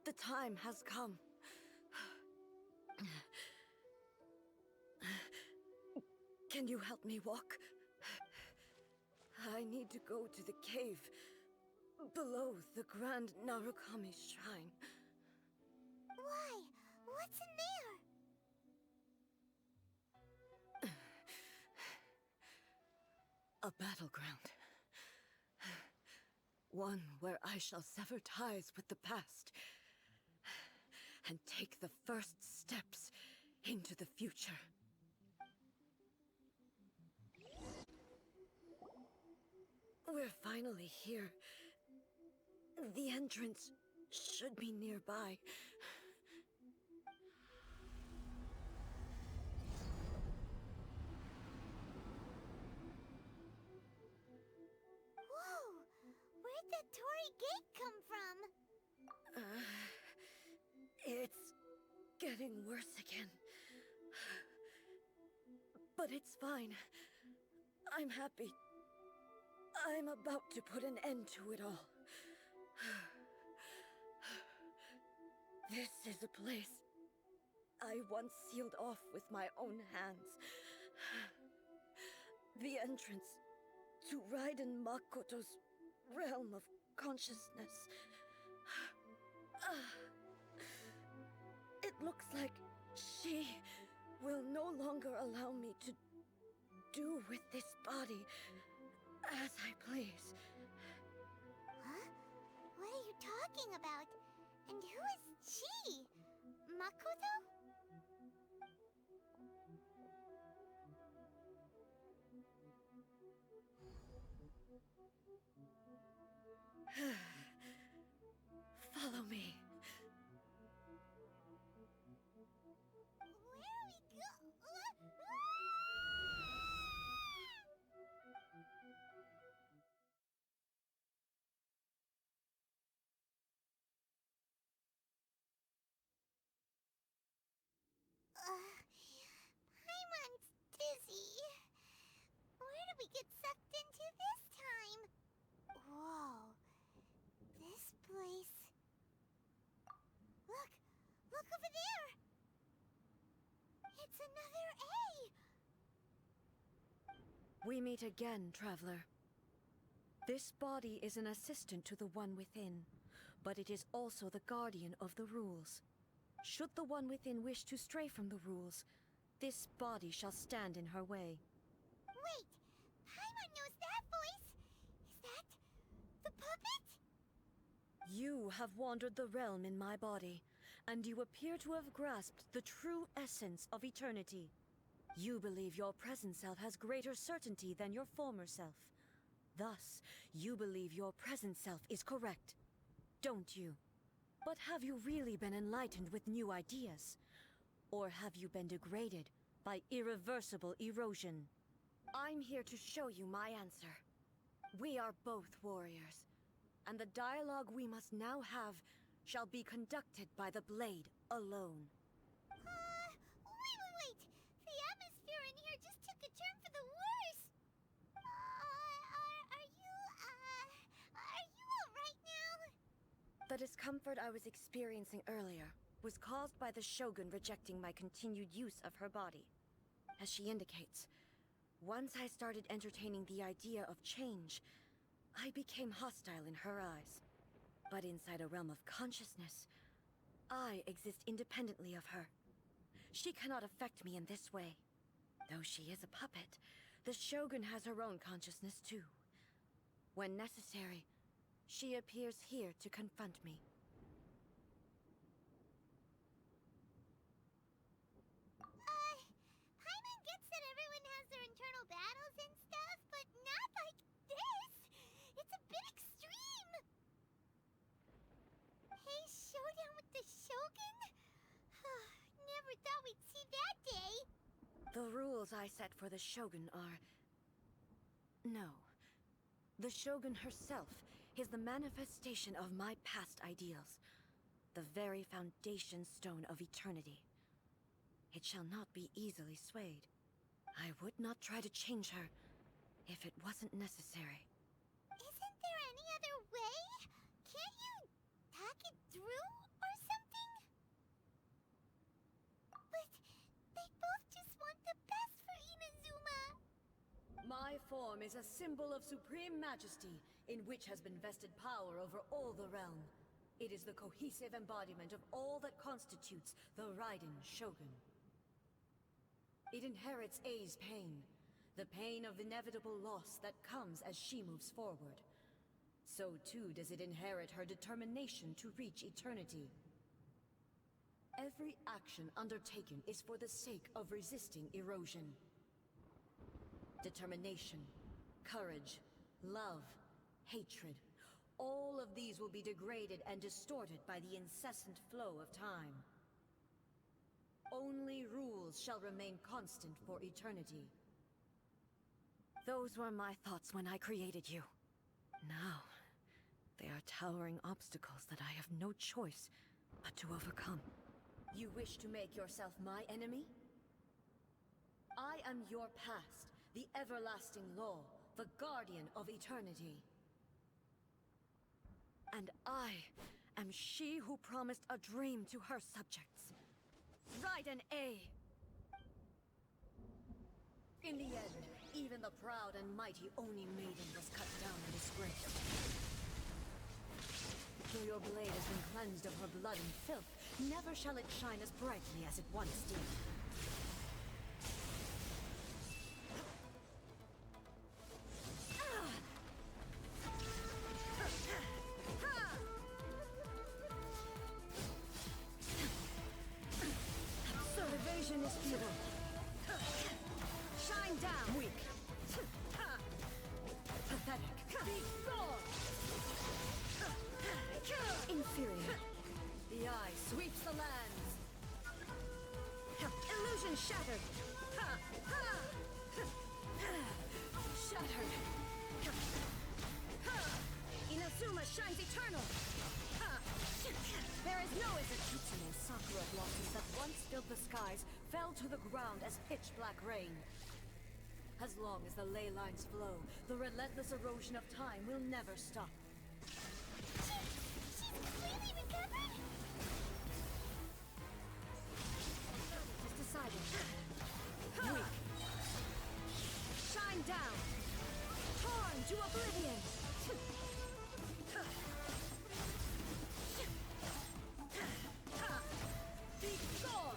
[SPEAKER 4] The time has come. Can you help me walk? I need to go to the cave below the Grand Narukami Shrine.
[SPEAKER 2] Why? What's in there?
[SPEAKER 4] A battleground. One where I shall sever ties with the past and take the first steps into the future. We're finally here. The entrance should be nearby.
[SPEAKER 2] Whoa! Where'd that Torii gate come from?
[SPEAKER 4] It's getting worse again. But it's fine. I'm happy. I'm about to put an end to it all. This is a place I once sealed off with my own hands. The entrance to Raiden Makoto's realm of consciousness. It looks like she will no longer allow me to do with this body as I please.
[SPEAKER 2] Huh? What are you talking about? And who is she? Makoto?
[SPEAKER 4] Follow me.
[SPEAKER 2] Where are we go? Paimon's dizzy. Where did we get sucked into this time? Whoa. This place... Look! Look over there! It's another A!
[SPEAKER 4] We meet again, traveler. This body is an assistant to the one within, but it is also the guardian of the rules. Should the one within wish to stray from the rules, this body shall stand in her way.
[SPEAKER 2] Wait! Paimon knows that voice! Is that... the puppet?
[SPEAKER 4] You have wandered the realm in my body, and you appear to have grasped the true essence of eternity. You believe your present self has greater certainty than your former self. Thus, you believe your present self is correct, don't you? But have you really been enlightened with new ideas? Or have you been degraded by irreversible erosion? I'm here to show you my answer. We are both warriors, and the dialogue we must now have shall be conducted by the blade alone.
[SPEAKER 2] Wait! The atmosphere in here just took a turn for the worse! Are you alright now?
[SPEAKER 4] The discomfort I was experiencing earlier was caused by the Shogun rejecting my continued use of her body. As she indicates, Once I started entertaining the idea of change, I became hostile in her eyes. But inside a realm of consciousness, I exist independently of her. She cannot affect me in this way. Though she is a puppet, the Shogun has her own consciousness too. When necessary, she appears here to confront me.
[SPEAKER 2] Paimon gets that everyone has their internal battles and stuff, but not like this! It's a bit extreme! Hey, showdown with the Shogun? Never thought we'd see that day!
[SPEAKER 4] The rules I set for the Shogun are... No. The Shogun herself is the manifestation of my past ideals. The very foundation stone of eternity. It shall not be easily swayed. I would not try to change her if it wasn't necessary.
[SPEAKER 2] Isn't there any other way? Can't you talk it through or something? But they both just want the best for Inazuma.
[SPEAKER 4] My form is a symbol of supreme majesty, in which has been vested power over all the realm. It is the cohesive embodiment of all that constitutes the Raiden Shogun. It inherits Ei's pain, the pain of inevitable loss that comes as she moves forward. So too does it inherit her determination to reach eternity. Every action undertaken is for the sake of resisting erosion. Determination, courage, love, hatred, all of these will be degraded and distorted by the incessant flow of time. Only rules shall remain constant for eternity. Those were my thoughts when I created you. Now, they are towering obstacles that I have no choice but to overcome. You wish to make yourself my enemy? I am your past, the everlasting law, the guardian of eternity. And I am she who promised a dream to her subjects. Raiden A. In the end, even the proud and mighty Oni Maiden was cut down and disgraced. Though your blade has been cleansed of her blood and filth, never shall it shine as brightly as it once did. Evasion is futile. Shine down, weak. Pathetic. Be gone. Inferior. The eye sweeps the lands. Illusion shattered. Shattered. Inazuma shines eternal. There is no Izakitsune sakura blossoms that once filled the skies fell to the ground as pitch-black rain. As long as the ley lines flow, the relentless erosion of time will never stop.
[SPEAKER 2] She's completely recovered?
[SPEAKER 4] It is decided. Weak. Shine down. Torn to oblivion. Be gone!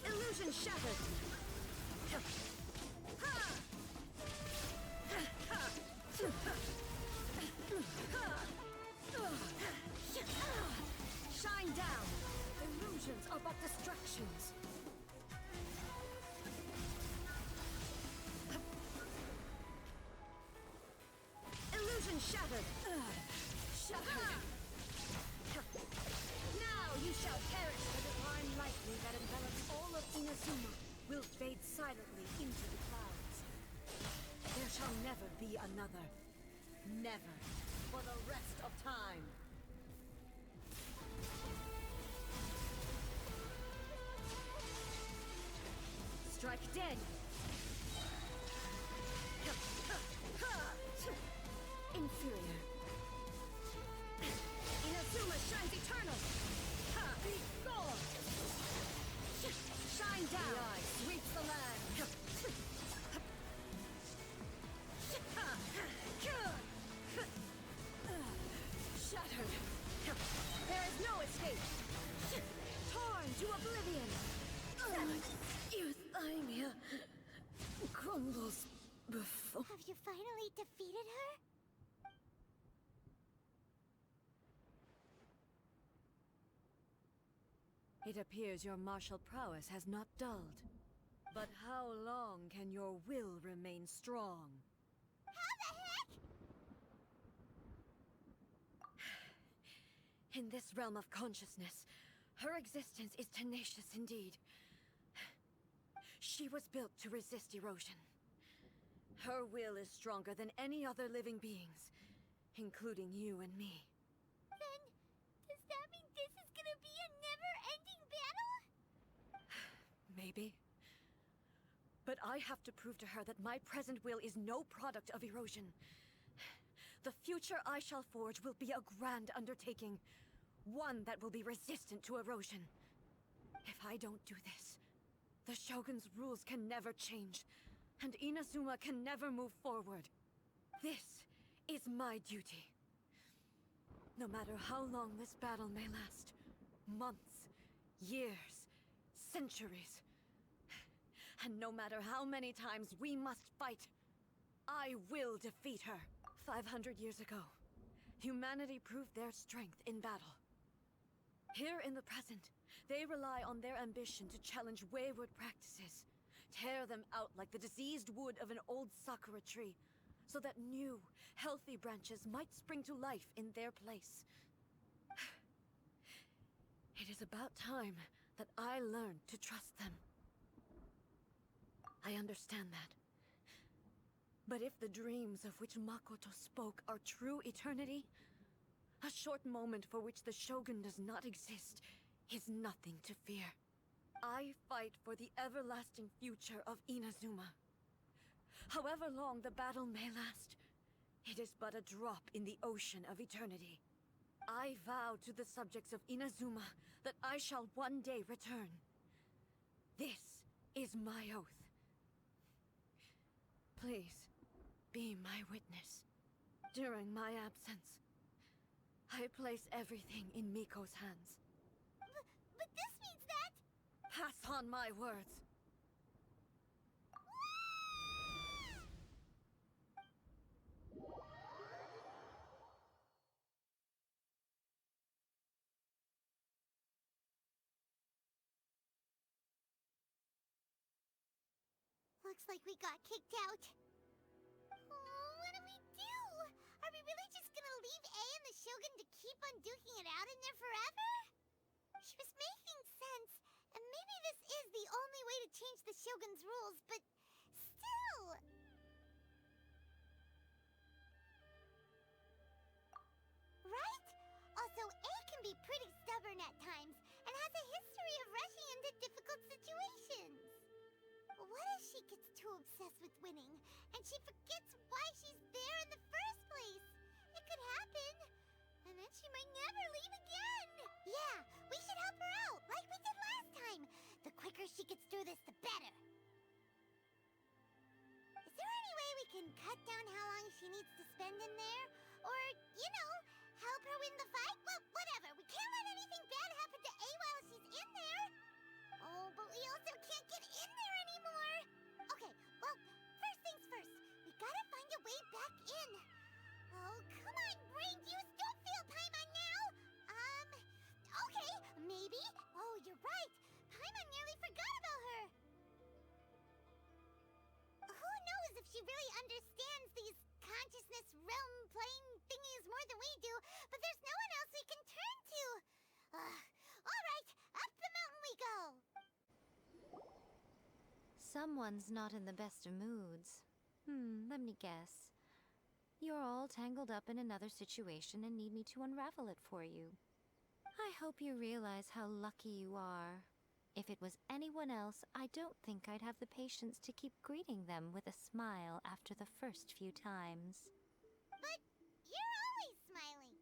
[SPEAKER 4] Illusion shattered! Shine down! Illusions are but distractions. Illusion shattered! Shattered! Now you shall perish! The divine lightning that envelops all of Inazuma will fade silently into the clouds. There shall never be another. Never. For the rest of time. Strike dead! Inferior. Inazuma shines eternal! Be gone! Shine down! The eye sweeps the land! oblivion! Your thymia crumbles before...
[SPEAKER 2] Have you finally defeated her?
[SPEAKER 4] It appears your martial prowess has not dulled. But how long can your will remain strong?
[SPEAKER 2] How the heck?
[SPEAKER 4] In this realm of consciousness, her existence is tenacious indeed. She was built to resist erosion. Her will is stronger than any other living beings, including you and me.
[SPEAKER 2] Then, does that mean this is gonna be a never-ending battle?
[SPEAKER 4] Maybe. But I have to prove to her that my present will is no product of erosion. The future I shall forge will be a grand undertaking. One that will be resistant to erosion. If I don't do this, the Shogun's rules can never change, and Inazuma can never move forward. This is my duty. No matter how long this battle may last, months, years, centuries, and no matter how many times we must fight, I will defeat her. 500 years ago, humanity proved their strength in battle. Here in the present, they rely on their ambition to challenge wayward practices, tear them out like the diseased wood of an old sakura tree, so that new, healthy branches might spring to life in their place. It is about time that I learned to trust them. I understand that. But if the dreams of which Makoto spoke are true eternity, a short moment for which the Shogun does not exist is nothing to fear. I fight for the everlasting future of Inazuma. However long the battle may last, it is but a drop in the ocean of eternity. I vow to the subjects of Inazuma that I shall one day return. This is my oath. Please, be my witness. During my absence, I place everything in Miko's hands.
[SPEAKER 2] But this means that...
[SPEAKER 4] Pass on my words.
[SPEAKER 2] Looks like we got kicked out. Oh, what do we do? Are we really just gonna leave A and the Shogun to keep on duking it out in there forever? She was making sense, and maybe this is the only way to change the Shogun's rules, but still... Right? Also, A can be pretty stubborn at times, and has a history of rushing into difficult situations. What if she gets too obsessed with winning, and she forgets why she's there in the first place? It could happen. And then she might never leave again. Yeah, we should help her out, like we did last time. The quicker she gets through this, the better. Is there any way we can cut down how long she needs to spend in there? Or, you know, help her win the fight? Well, whatever. We can't let anything bad happen to A while she's in there. Oh, but we also can't get in there anymore. Okay, well, first things first. We gotta find a way back in. Oh, come on, brain juice. Don't feel Paimon now. Okay, maybe. Oh, you're right. Paimon nearly forgot about her. Who knows if she really understands these consciousness realm plane thingies more than we do, but there's no one else we can turn to. All right, up the mountain we go.
[SPEAKER 9] Someone's not in the best of moods. Let me guess. You're all tangled up in another situation and need me to unravel it for you. I hope you realize how lucky you are. If it was anyone else, I don't think I'd have the patience to keep greeting them with a smile after the first few times.
[SPEAKER 2] But you're always smiling.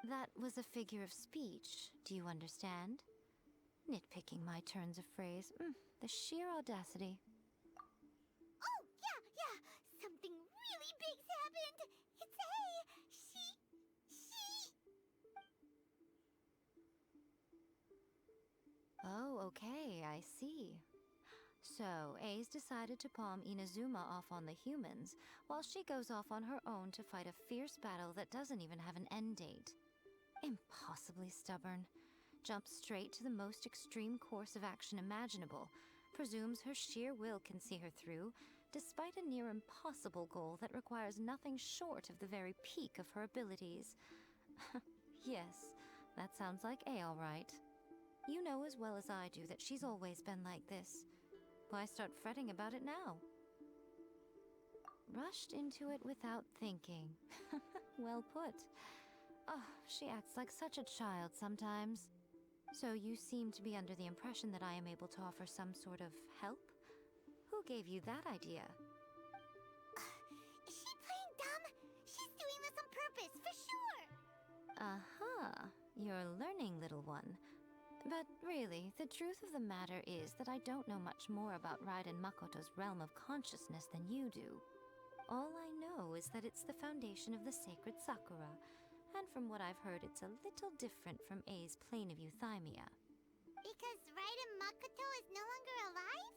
[SPEAKER 9] That was a figure of speech, do you understand? Nitpicking my turns of phrase. The sheer audacity.
[SPEAKER 2] Oh, yeah. Something really big's happened. It's A. She...
[SPEAKER 9] Oh, okay, I see. So, A's decided to palm Inazuma off on the humans, while she goes off on her own to fight a fierce battle that doesn't even have an end date. Impossibly stubborn. Jumps straight to the most extreme course of action imaginable, presumes her sheer will can see her through, despite a near impossible goal that requires nothing short of the very peak of her abilities. Yes, that sounds like A all right. You know as well as I do that she's always been like this. Why start fretting about it now? Rushed into it without thinking. Well put. Oh, she acts like such a child sometimes. So you seem to be under the impression that I am able to offer some sort of help? Who gave you that idea?
[SPEAKER 2] Is she playing dumb? She's doing this on purpose, for sure!
[SPEAKER 9] Aha, you're learning, little one. But really, the truth of the matter is that I don't know much more about Raiden Makoto's realm of consciousness than you do. All I know is that it's the foundation of the sacred Sakura, and from what I've heard, it's a little different from A's plane of euthymia.
[SPEAKER 2] Because Raiden Makoto is no longer alive?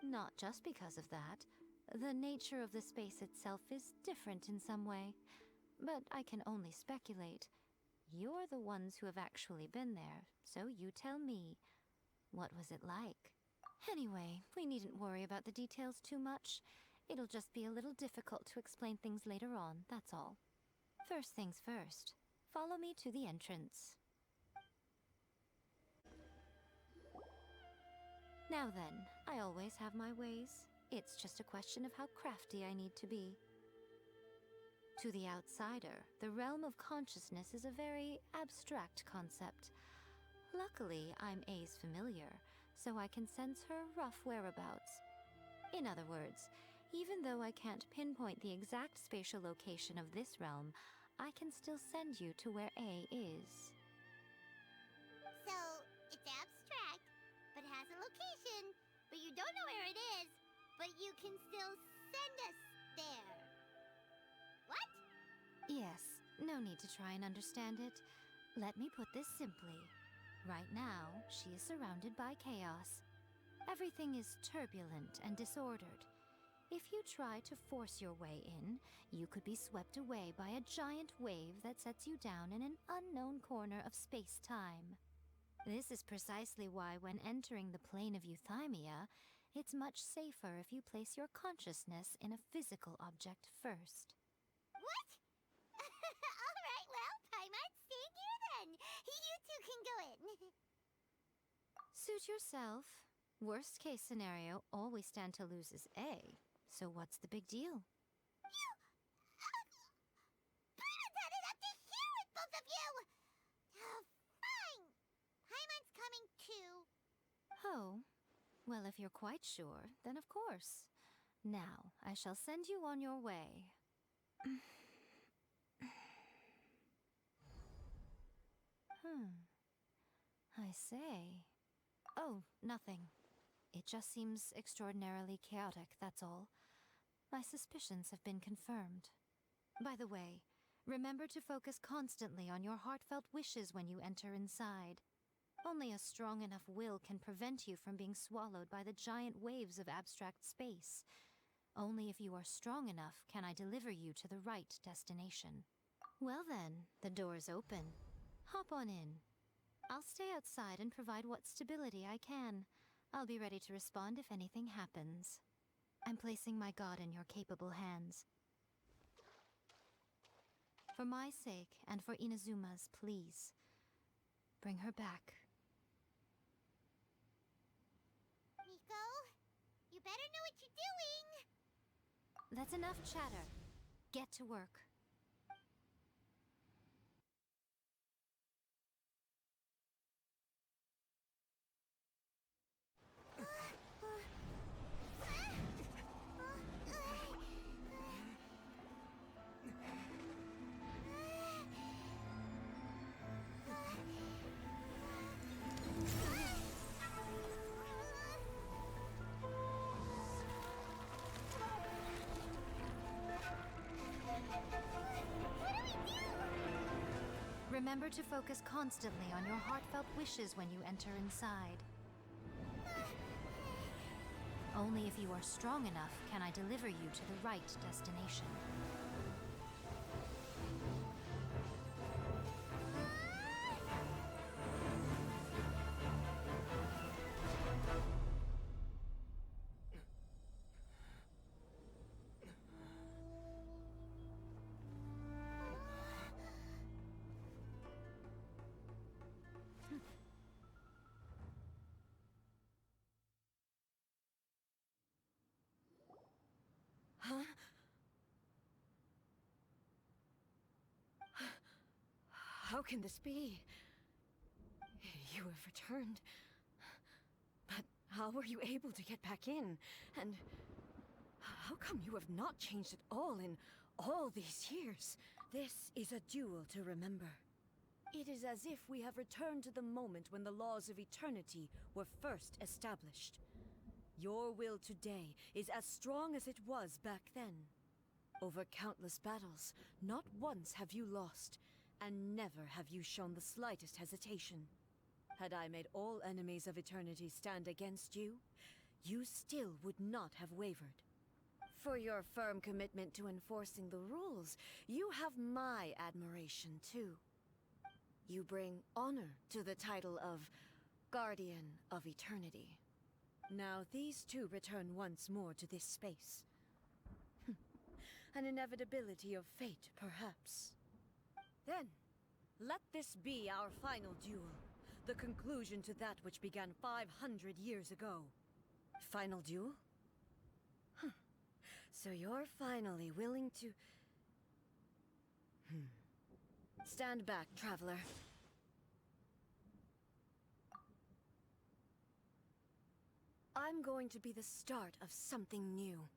[SPEAKER 9] Not just because of that. The nature of the space itself is different in some way. But I can only speculate. You're the ones who have actually been there, so you tell me. What was it like? Anyway, we needn't worry about the details too much. It'll just be a little difficult to explain things later on, that's all. First things first. Follow me to the entrance. Now then, I always have my ways. It's just a question of how crafty I need to be. To the outsider, the realm of consciousness is a very abstract concept. Luckily, I'm A's familiar, so I can sense her rough whereabouts. In other words, even though I can't pinpoint the exact spatial location of this realm, I can still send you to where A is.
[SPEAKER 2] So, it's abstract, but has a location, but you don't know where it is, but you can still send us there. What?
[SPEAKER 9] Yes, no need to try and understand it. Let me put this simply. Right now, she is surrounded by chaos. Everything is turbulent and disordered. If you try to force your way in, you could be swept away by a giant wave that sets you down in an unknown corner of space-time. This is precisely why when entering the plane of euthymia, it's much safer if you place your consciousness in a physical object first.
[SPEAKER 2] What? Alright, well, Paimon, stay here then. You two can go in.
[SPEAKER 9] Suit yourself. Worst case scenario, all we stand to lose is A. So what's the big deal?
[SPEAKER 2] Paimon's had it up to here with both of you! Oh, fine. Paimon's coming too.
[SPEAKER 9] Oh, well, if you're quite sure, then of course. Now, I shall send you on your way. I say. Oh, nothing. It just seems extraordinarily chaotic, that's all. My suspicions have been confirmed. By the way, remember to focus constantly on your heartfelt wishes when you enter inside. Only a strong enough will can prevent you from being swallowed by the giant waves of abstract space. Only if you are strong enough can I deliver you to the right destination. Well then, the door's open. Hop on in. I'll stay outside and provide what stability I can. I'll be ready to respond if anything happens. I'm placing my god in your capable hands. For my sake, and for Inazuma's, please. Bring her back.
[SPEAKER 2] Nico, you better know what you're doing!
[SPEAKER 9] That's enough chatter. Get to work. Remember to focus constantly on your heartfelt wishes when you enter inside. Only if you are strong enough can I deliver you to the right destination.
[SPEAKER 4] Huh? How can this be? You have returned. But how were you able to get back in? And how come you have not changed at all in all these years? This is a duel to remember. It is as if we have returned to the moment when the laws of eternity were first established. Your will today is as strong as it was back then. Over countless battles, not once have you lost, and never have you shown the slightest hesitation. Had I made all enemies of eternity stand against you, you still would not have wavered. For your firm commitment to enforcing the rules, you have my admiration too. You bring honor to the title of Guardian of Eternity. Now these two return once more to this space. An inevitability of fate, perhaps. Then, let this be our final duel. The conclusion to that which began 500 years ago. Final duel? So you're finally willing to... Stand back, traveler. I'm going to be the start of something new.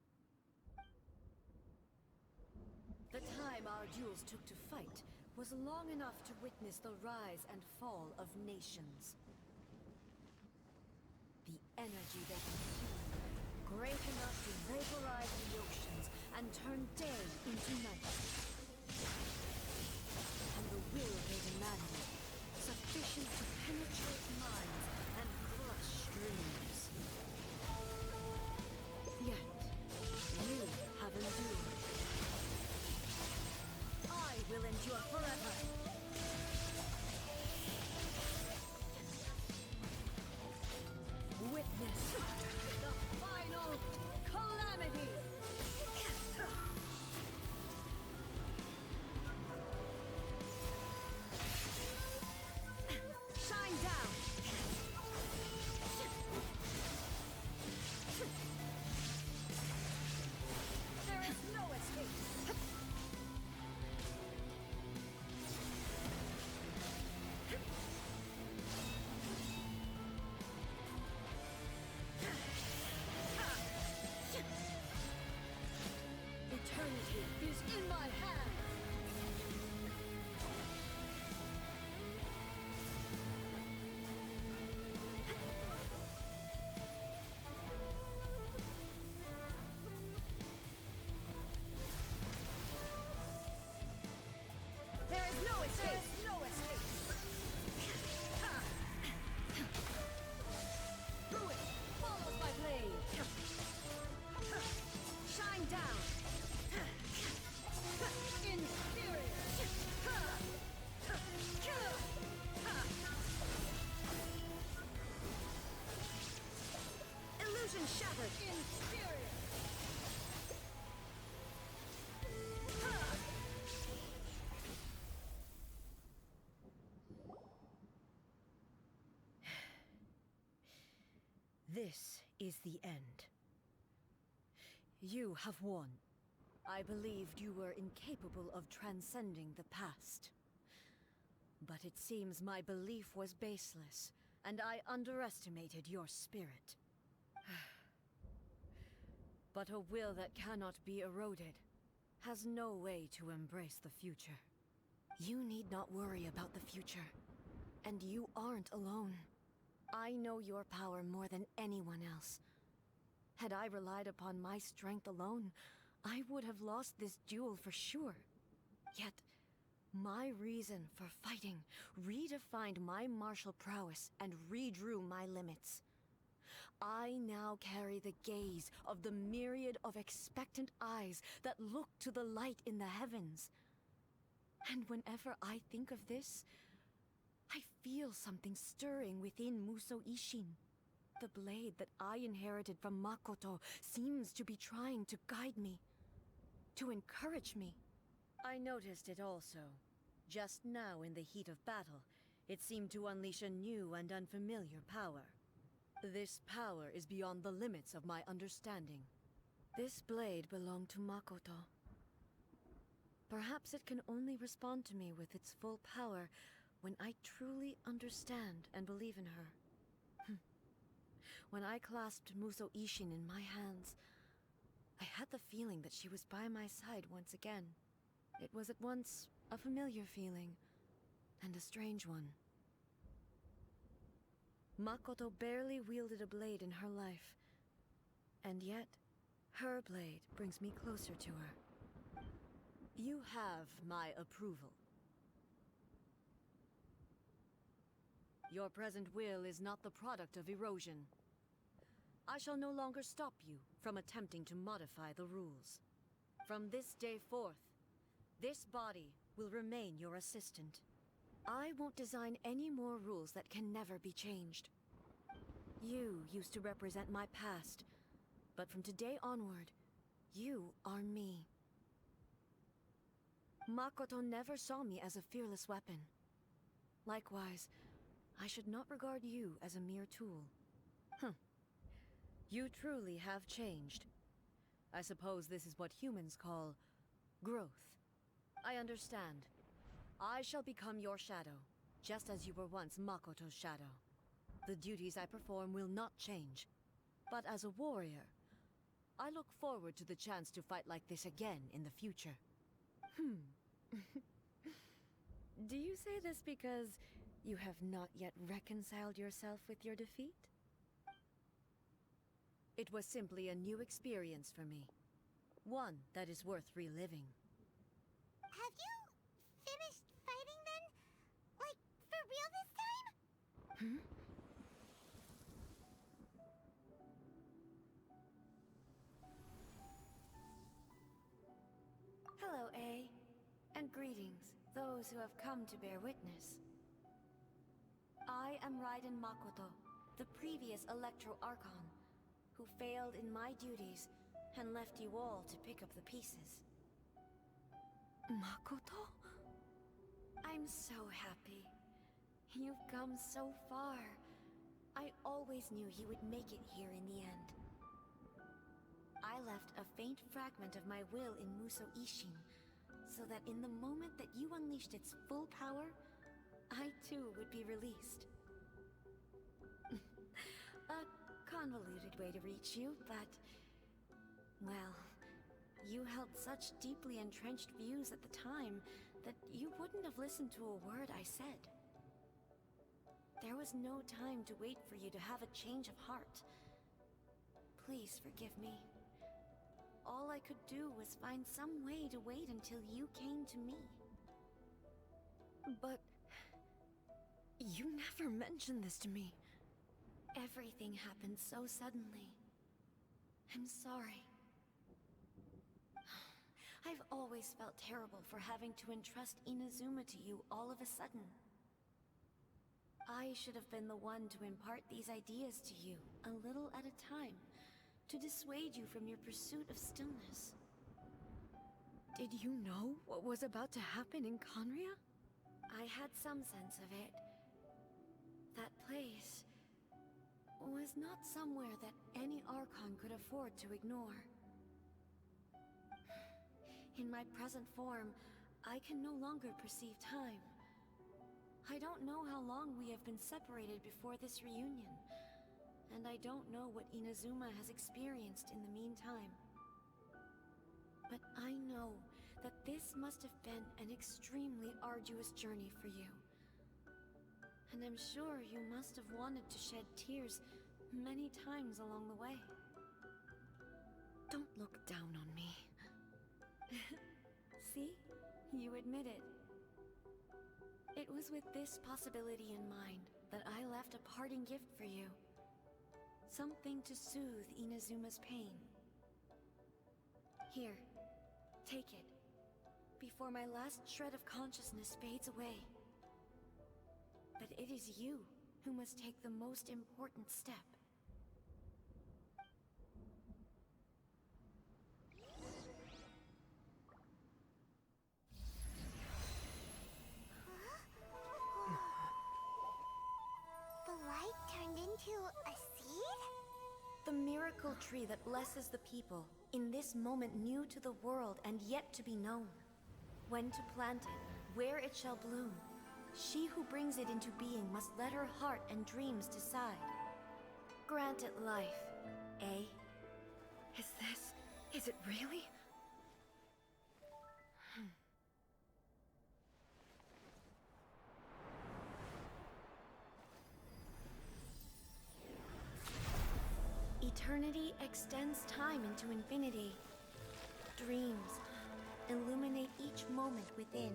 [SPEAKER 4] The time our duels took to fight was long enough to witness the rise and fall of nations. The energy they consumed, great enough to vaporize the oceans and turn day into night. And the will they demanded, sufficient to penetrate minds and crush dreams. Yet, you have endured. I will endure forever. Witness the final calamity. Shine down. There is no escape. Eternity is in my hands! There is no escape! There is no escape! Ruin follows my blade! Shine down! Inferior! Illusion shattered! Inferior! This is the end. You have won. I believed you were incapable of transcending the past. But it seems my belief was baseless, and I underestimated your spirit. But a will that cannot be eroded has no way to embrace the future. You need not worry about the future, and you aren't alone. I know your power more than anyone else. Had I relied upon my strength alone, I would have lost this duel for sure. Yet, My reason for fighting redefined my martial prowess and redrew my limits. I now carry the gaze of the myriad of expectant eyes that look to the light in the heavens. And whenever I think of this, I feel something stirring within Musou Ishin. The blade that I inherited from Makoto seems to be trying to guide me, to encourage me. I noticed it also. Just now in the heat of battle, it seemed to unleash a new and unfamiliar power. This power is beyond the limits of my understanding. This blade belonged to Makoto. Perhaps it can only respond to me with its full power when I truly understand and believe in her. When I clasped Musou Ishin in my hands, I had the feeling that she was by my side once again. It was at once a familiar feeling and a strange one. Makoto barely wielded a blade in her life, and yet her blade brings me closer to her. You have my approval. Your present will is not the product of erosion. I shall no longer stop you from attempting to modify the rules. From this day forth, this body will remain your assistant. I won't design any more rules that can never be changed. You used to represent my past, but from today onward, you are me. Makoto never saw me as a fearless weapon. Likewise, I should not regard you as a mere tool. You truly have changed. I suppose this is what humans call growth. I understand. I shall become your shadow, just as you were once Makoto's shadow. The duties I perform will not change. But as a warrior, I look forward to the chance to fight like this again in the future. Do you say this because you have not yet reconciled yourself with your defeat? It was simply a new experience for me. One that is worth reliving.
[SPEAKER 2] Have you finished fighting then? Like, for real this time?
[SPEAKER 4] Hello, A. And greetings, those who have come to bear witness. I am Raiden Makoto, the previous Electro Archon, who failed in my duties and left you all to pick up the pieces. Makoto? I'm so happy. You've come so far. I always knew you would make it here in the end. I left a faint fragment of my will in Musou Ishin, so that in the moment that you unleashed its full power, I too would be released. A convoluted way to reach you, but... well, you held such deeply entrenched views at the time that you wouldn't have listened to a word I said. There was no time to wait for you to have a change of heart. Please forgive me. All I could do was find some way to wait until you came to me. But... you never mentioned this to me. Everything happened so suddenly. I'm sorry. I've always felt terrible for having to entrust Inazuma to you all of a sudden. I should have been the one to impart these ideas to you, a little at a time, to dissuade you from your pursuit of stillness. Did you know what was about to happen in Conria? I had some sense of it. That place was not somewhere that any Archon could afford to ignore. In my present form, I can no longer perceive time. I don't know how long we have been separated before this reunion, and I don't know what Inazuma has experienced in the meantime. But I know that this must have been an extremely arduous journey for you. And I'm sure you must have wanted to shed tears many times along the way. Don't look down on me. See? You admit it. It was with this possibility in mind that I left a parting gift for you. Something to soothe Inazuma's pain. Here, take it, before my last shred of consciousness fades away. But it is you who must take the most important step.
[SPEAKER 2] The light turned into a seed?
[SPEAKER 4] The miracle tree that blesses the people, in this moment new to the world and yet to be known. When to plant it, where it shall bloom. She who brings it into being must let her heart and dreams decide. Grant it life, eh? Is it really? Eternity extends time into infinity. Dreams illuminate each moment within.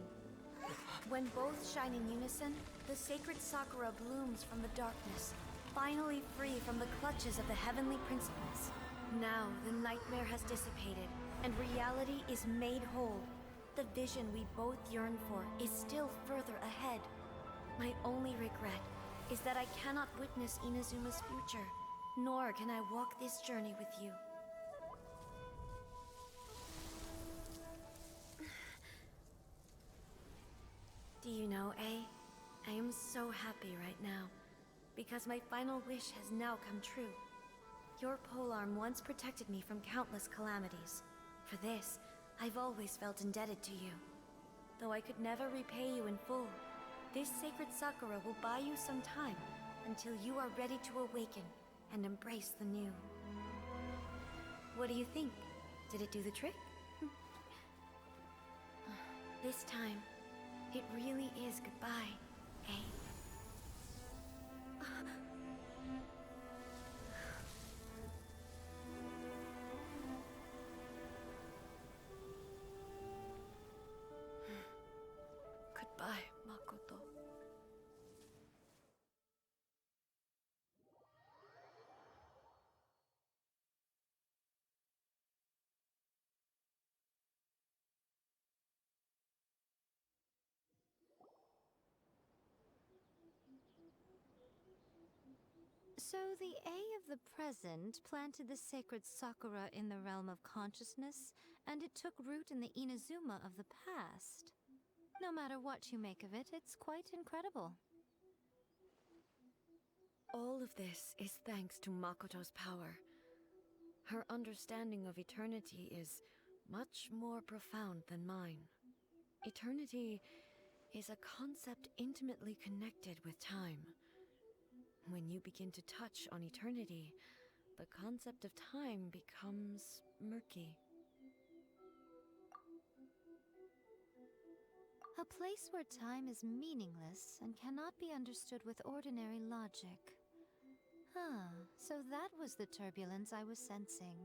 [SPEAKER 4] When both shine in unison, the sacred Sakura blooms from the darkness, finally free from the clutches of the heavenly principles. Now the nightmare has dissipated, and reality is made whole. The vision we both yearn for is still further ahead. My only regret is that I cannot witness Inazuma's future, nor can I walk this journey with you. Do you know, I am so happy right now, because my final wish has now come true. Your polearm once protected me from countless calamities. For this, I've always felt indebted to you. Though I could never repay you in full, this sacred Sakura will buy you some time until you are ready to awaken and embrace the new. What do you think? Did it do the trick? This time, it really is goodbye, eh? Goodbye, Makoto.
[SPEAKER 9] So the A of the present planted the sacred Sakura in the realm of consciousness, and it took root in the Inazuma of the past. No matter what you make of it, it's quite incredible.
[SPEAKER 4] All of this is thanks to Makoto's power. Her understanding of eternity is much more profound than mine. Eternity is a concept intimately connected with time. When you begin to touch on eternity, the concept of time becomes murky.
[SPEAKER 9] A place where time is meaningless and cannot be understood with ordinary logic. So that was the turbulence I was sensing.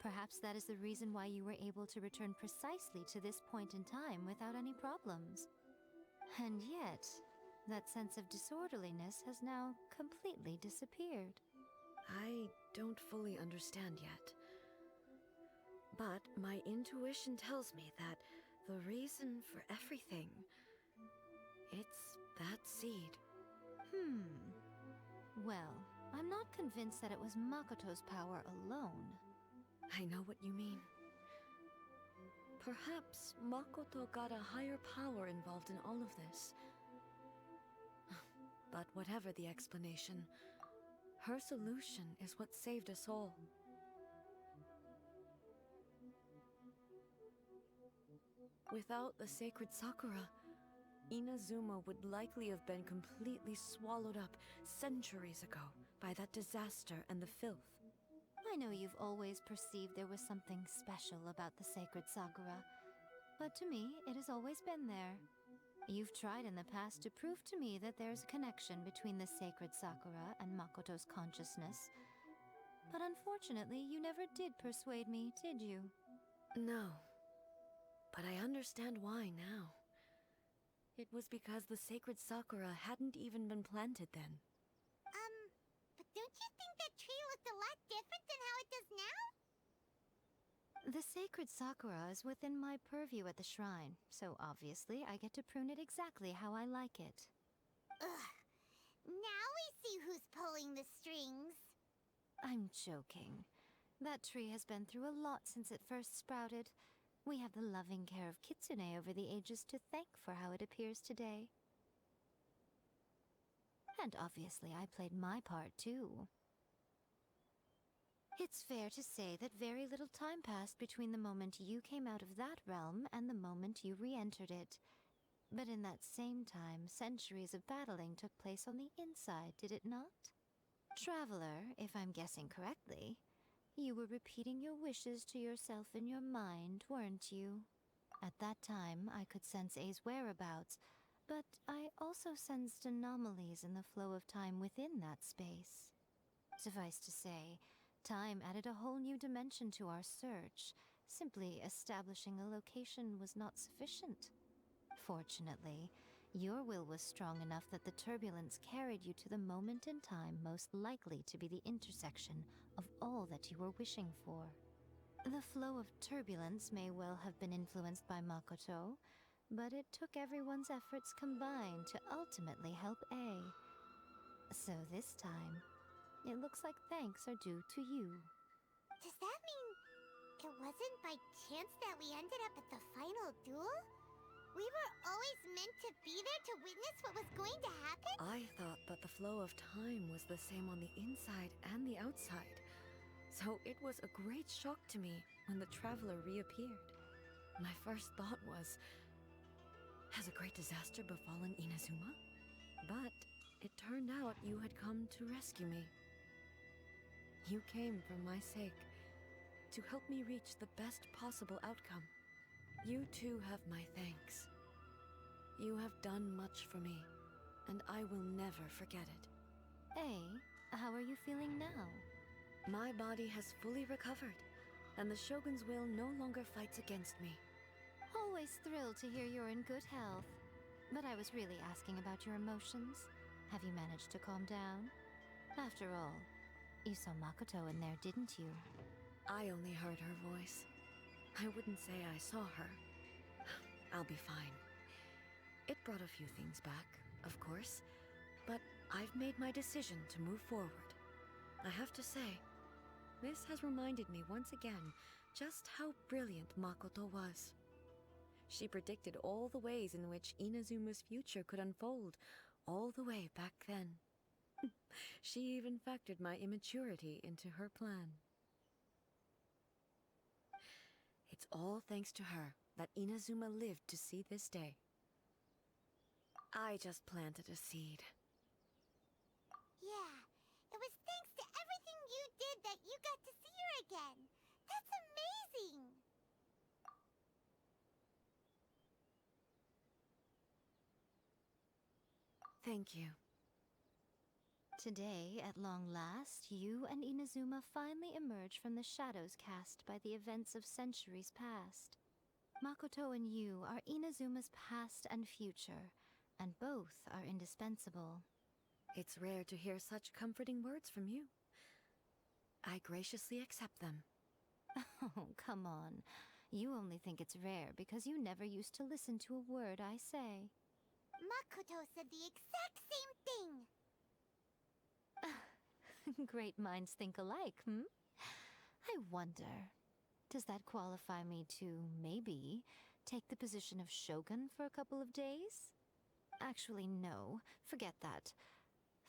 [SPEAKER 9] Perhaps that is the reason why you were able to return precisely to this point in time without any problems. And yet, that sense of disorderliness has now completely disappeared.
[SPEAKER 4] I don't fully understand yet. But my intuition tells me that the reason for everything, it's that seed.
[SPEAKER 9] Well, I'm not convinced that it was Makoto's power alone.
[SPEAKER 4] I know what you mean. Perhaps Makoto got a higher power involved in all of this. But whatever the explanation, her solution is what saved us all. Without the sacred Sakura, Inazuma would likely have been completely swallowed up centuries ago by that disaster and the filth.
[SPEAKER 9] I know you've always perceived there was something special about the sacred Sakura, but to me, it has always been there. You've tried in the past to prove to me that there's a connection between the sacred Sakura and Makoto's consciousness, but unfortunately, you never did persuade me, did you?
[SPEAKER 4] No, but I understand why now. It was because the sacred sakura hadn't even been planted then.
[SPEAKER 2] But don't you think that tree looked a lot different than how it does now?
[SPEAKER 9] The sacred sakura is within my purview at the shrine, so obviously I get to prune it exactly how I like it.
[SPEAKER 2] Ugh. Now we see who's pulling the strings.
[SPEAKER 9] I'm joking. That tree has been through a lot since it first sprouted. We have the loving care of Kitsune over the ages to thank for how it appears today. And obviously I played my part too. It's fair to say that very little time passed between the moment you came out of that realm and the moment you re-entered it. But in that same time, centuries of battling took place on the inside, did it not? Traveler, if I'm guessing correctly, you were repeating your wishes to yourself in your mind, weren't you? At that time, I could sense A's whereabouts, but I also sensed anomalies in the flow of time within that space. Suffice to say, time added a whole new dimension to our search. Simply establishing a location was not sufficient. Fortunately, your will was strong enough that the turbulence carried you to the moment in time most likely to be the intersection of all that you were wishing for. The flow of turbulence may well have been influenced by Makoto, but it took everyone's efforts combined to ultimately help A. So this time, it looks like thanks are due to you.
[SPEAKER 2] Does that mean it wasn't by chance that we ended up at the final duel? We were always meant to be there to witness what was going to happen?
[SPEAKER 4] I thought that the flow of time was the same on the inside and the outside. So it was a great shock to me when the traveler reappeared. My first thought was, has a great disaster befallen Inazuma? But it turned out you had come to rescue me. You came for my sake, to help me reach the best possible outcome. You too have my thanks. You have done much for me, and I will never forget it.
[SPEAKER 9] A, how are you feeling now?
[SPEAKER 4] My body has fully recovered, and the Shogun's will no longer fights against me.
[SPEAKER 9] Always thrilled to hear you're in good health. But I was really asking about your emotions. Have you managed to calm down? After all, you saw Makoto in there, didn't you?
[SPEAKER 4] I only heard her voice. I wouldn't say I saw her. I'll be fine. It brought a few things back, of course, but I've made my decision to move forward. I have to say, this has reminded me once again just how brilliant Makoto was. She predicted all the ways in which Inazuma's future could unfold, all the way back then. She even factored my immaturity into her plan. It's all thanks to her that Inazuma lived to see this day. I just planted a seed.
[SPEAKER 2] Yeah, it was thanks to everything you did that you got to see her again. That's amazing!
[SPEAKER 4] Thank you.
[SPEAKER 9] Today, at long last, you and Inazuma finally emerge from the shadows cast by the events of centuries past. Makoto and you are Inazuma's past and future, and both are indispensable.
[SPEAKER 4] It's rare to hear such comforting words from you. I graciously accept them.
[SPEAKER 9] Oh, come on. You only think it's rare because you never used to listen to a word I say.
[SPEAKER 2] Makoto said the exact same thing!
[SPEAKER 9] Great minds think alike, hmm? I wonder, does that qualify me to, maybe, take the position of Shogun for a couple of days? Actually, no. Forget that.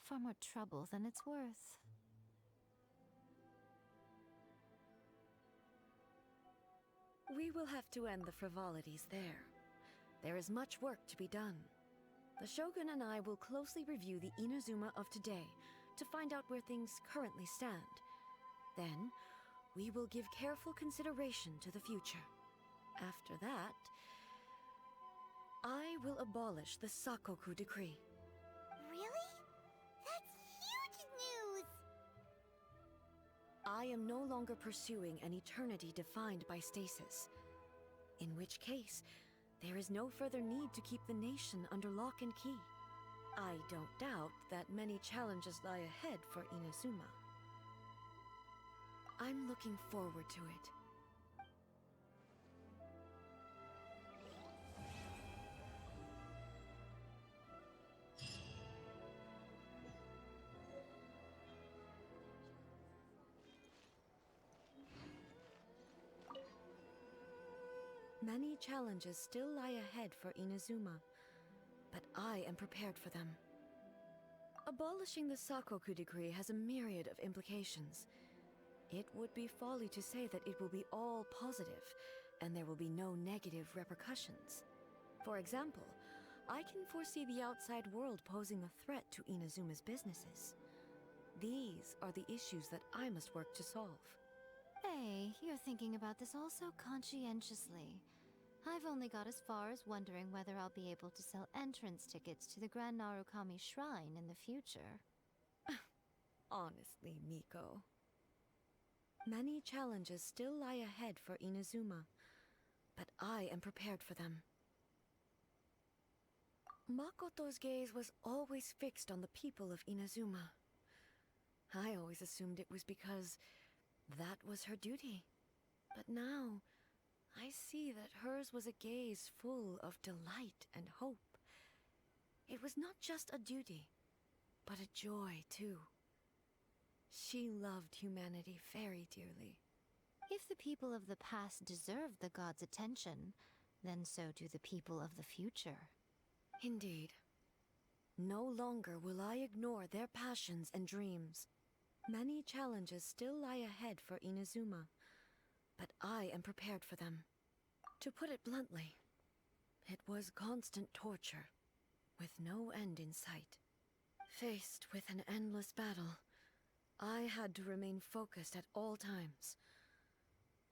[SPEAKER 9] Far more trouble than it's worth.
[SPEAKER 4] We will have to end the frivolities there. There is much work to be done. The Shogun and I will closely review the Inazuma of today to find out where things currently stand. Then, we will give careful consideration to the future. After that, I will abolish the Sakoku decree.
[SPEAKER 2] Really? That's huge news!
[SPEAKER 4] I am no longer pursuing an eternity defined by stasis. In which case, there is no further need to keep the nation under lock and key. I don't doubt that many challenges lie ahead for Inazuma. I'm looking forward to it. Many challenges still lie ahead for Inazuma, but I am prepared for them. Abolishing the Sakoku decree has a myriad of implications. It would be folly to say that it will be all positive, and there will be no negative repercussions. For example, I can foresee the outside world posing a threat to Inazuma's businesses. These are the issues that I must work to solve.
[SPEAKER 9] Hey, you're thinking about this all so conscientiously. I've only got as far as wondering whether I'll be able to sell entrance tickets to the Grand Narukami Shrine in the future.
[SPEAKER 4] Honestly, Miko. Many challenges still lie ahead for Inazuma, but I am prepared for them. Makoto's gaze was always fixed on the people of Inazuma. I always assumed it was because that was her duty. But now, I see that hers was a gaze full of delight and hope. It was not just a duty, but a joy, too. She loved humanity very dearly.
[SPEAKER 9] If the people of the past deserve the god's attention, then so do the people of the future.
[SPEAKER 4] Indeed. No longer will I ignore their passions and dreams. Many challenges still lie ahead for Inazuma, but I am prepared for them. To put it bluntly, it was constant torture, with no end in sight. Faced with an endless battle, I had to remain focused at all times.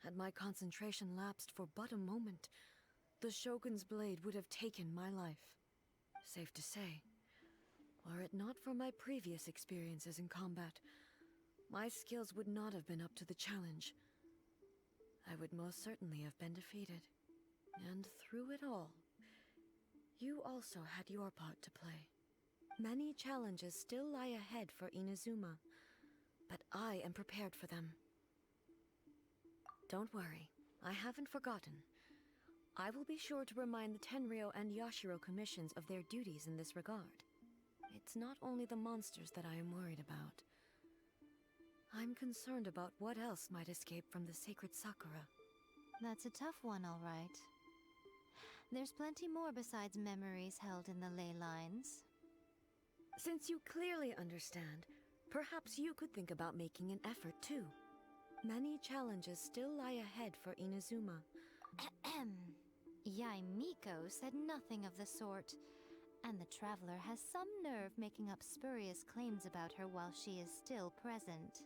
[SPEAKER 4] Had my concentration lapsed for but a moment, the Shogun's blade would have taken my life. Safe to say, were it not for my previous experiences in combat, my skills would not have been up to the challenge. I would most certainly have been defeated. And through it all, you also had your part to play. Many challenges still lie ahead for Inazuma, but I am prepared for them. Don't worry, I haven't forgotten. I will be sure to remind the Tenryo and Yashiro commissions of their duties in this regard. It's not only the monsters that I am worried about. I'm concerned about what else might escape from the sacred Sakura.
[SPEAKER 9] That's a tough one, all right. There's plenty more besides memories held in the ley lines.
[SPEAKER 4] Since you clearly understand, perhaps you could think about making an effort too. Many challenges still lie ahead for Inazuma.
[SPEAKER 9] Ahem. Yae Miko said nothing of the sort. And the traveler has some nerve making up spurious claims about her while she is still present.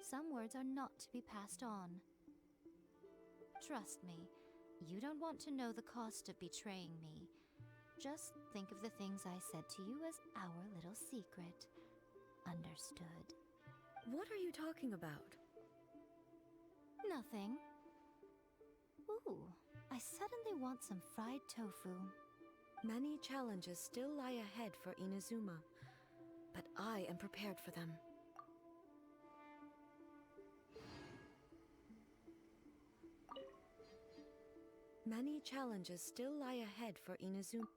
[SPEAKER 9] Some words are not to be passed on. Trust me, you don't want to know the cost of betraying me. Just think of the things I said to you as our little secret. Understood?
[SPEAKER 4] What are you talking about?
[SPEAKER 9] Nothing. Ooh, I suddenly want some fried tofu.
[SPEAKER 4] Many challenges still lie ahead for Inazuma, but I am prepared for them. Many challenges still lie ahead for Inazuma.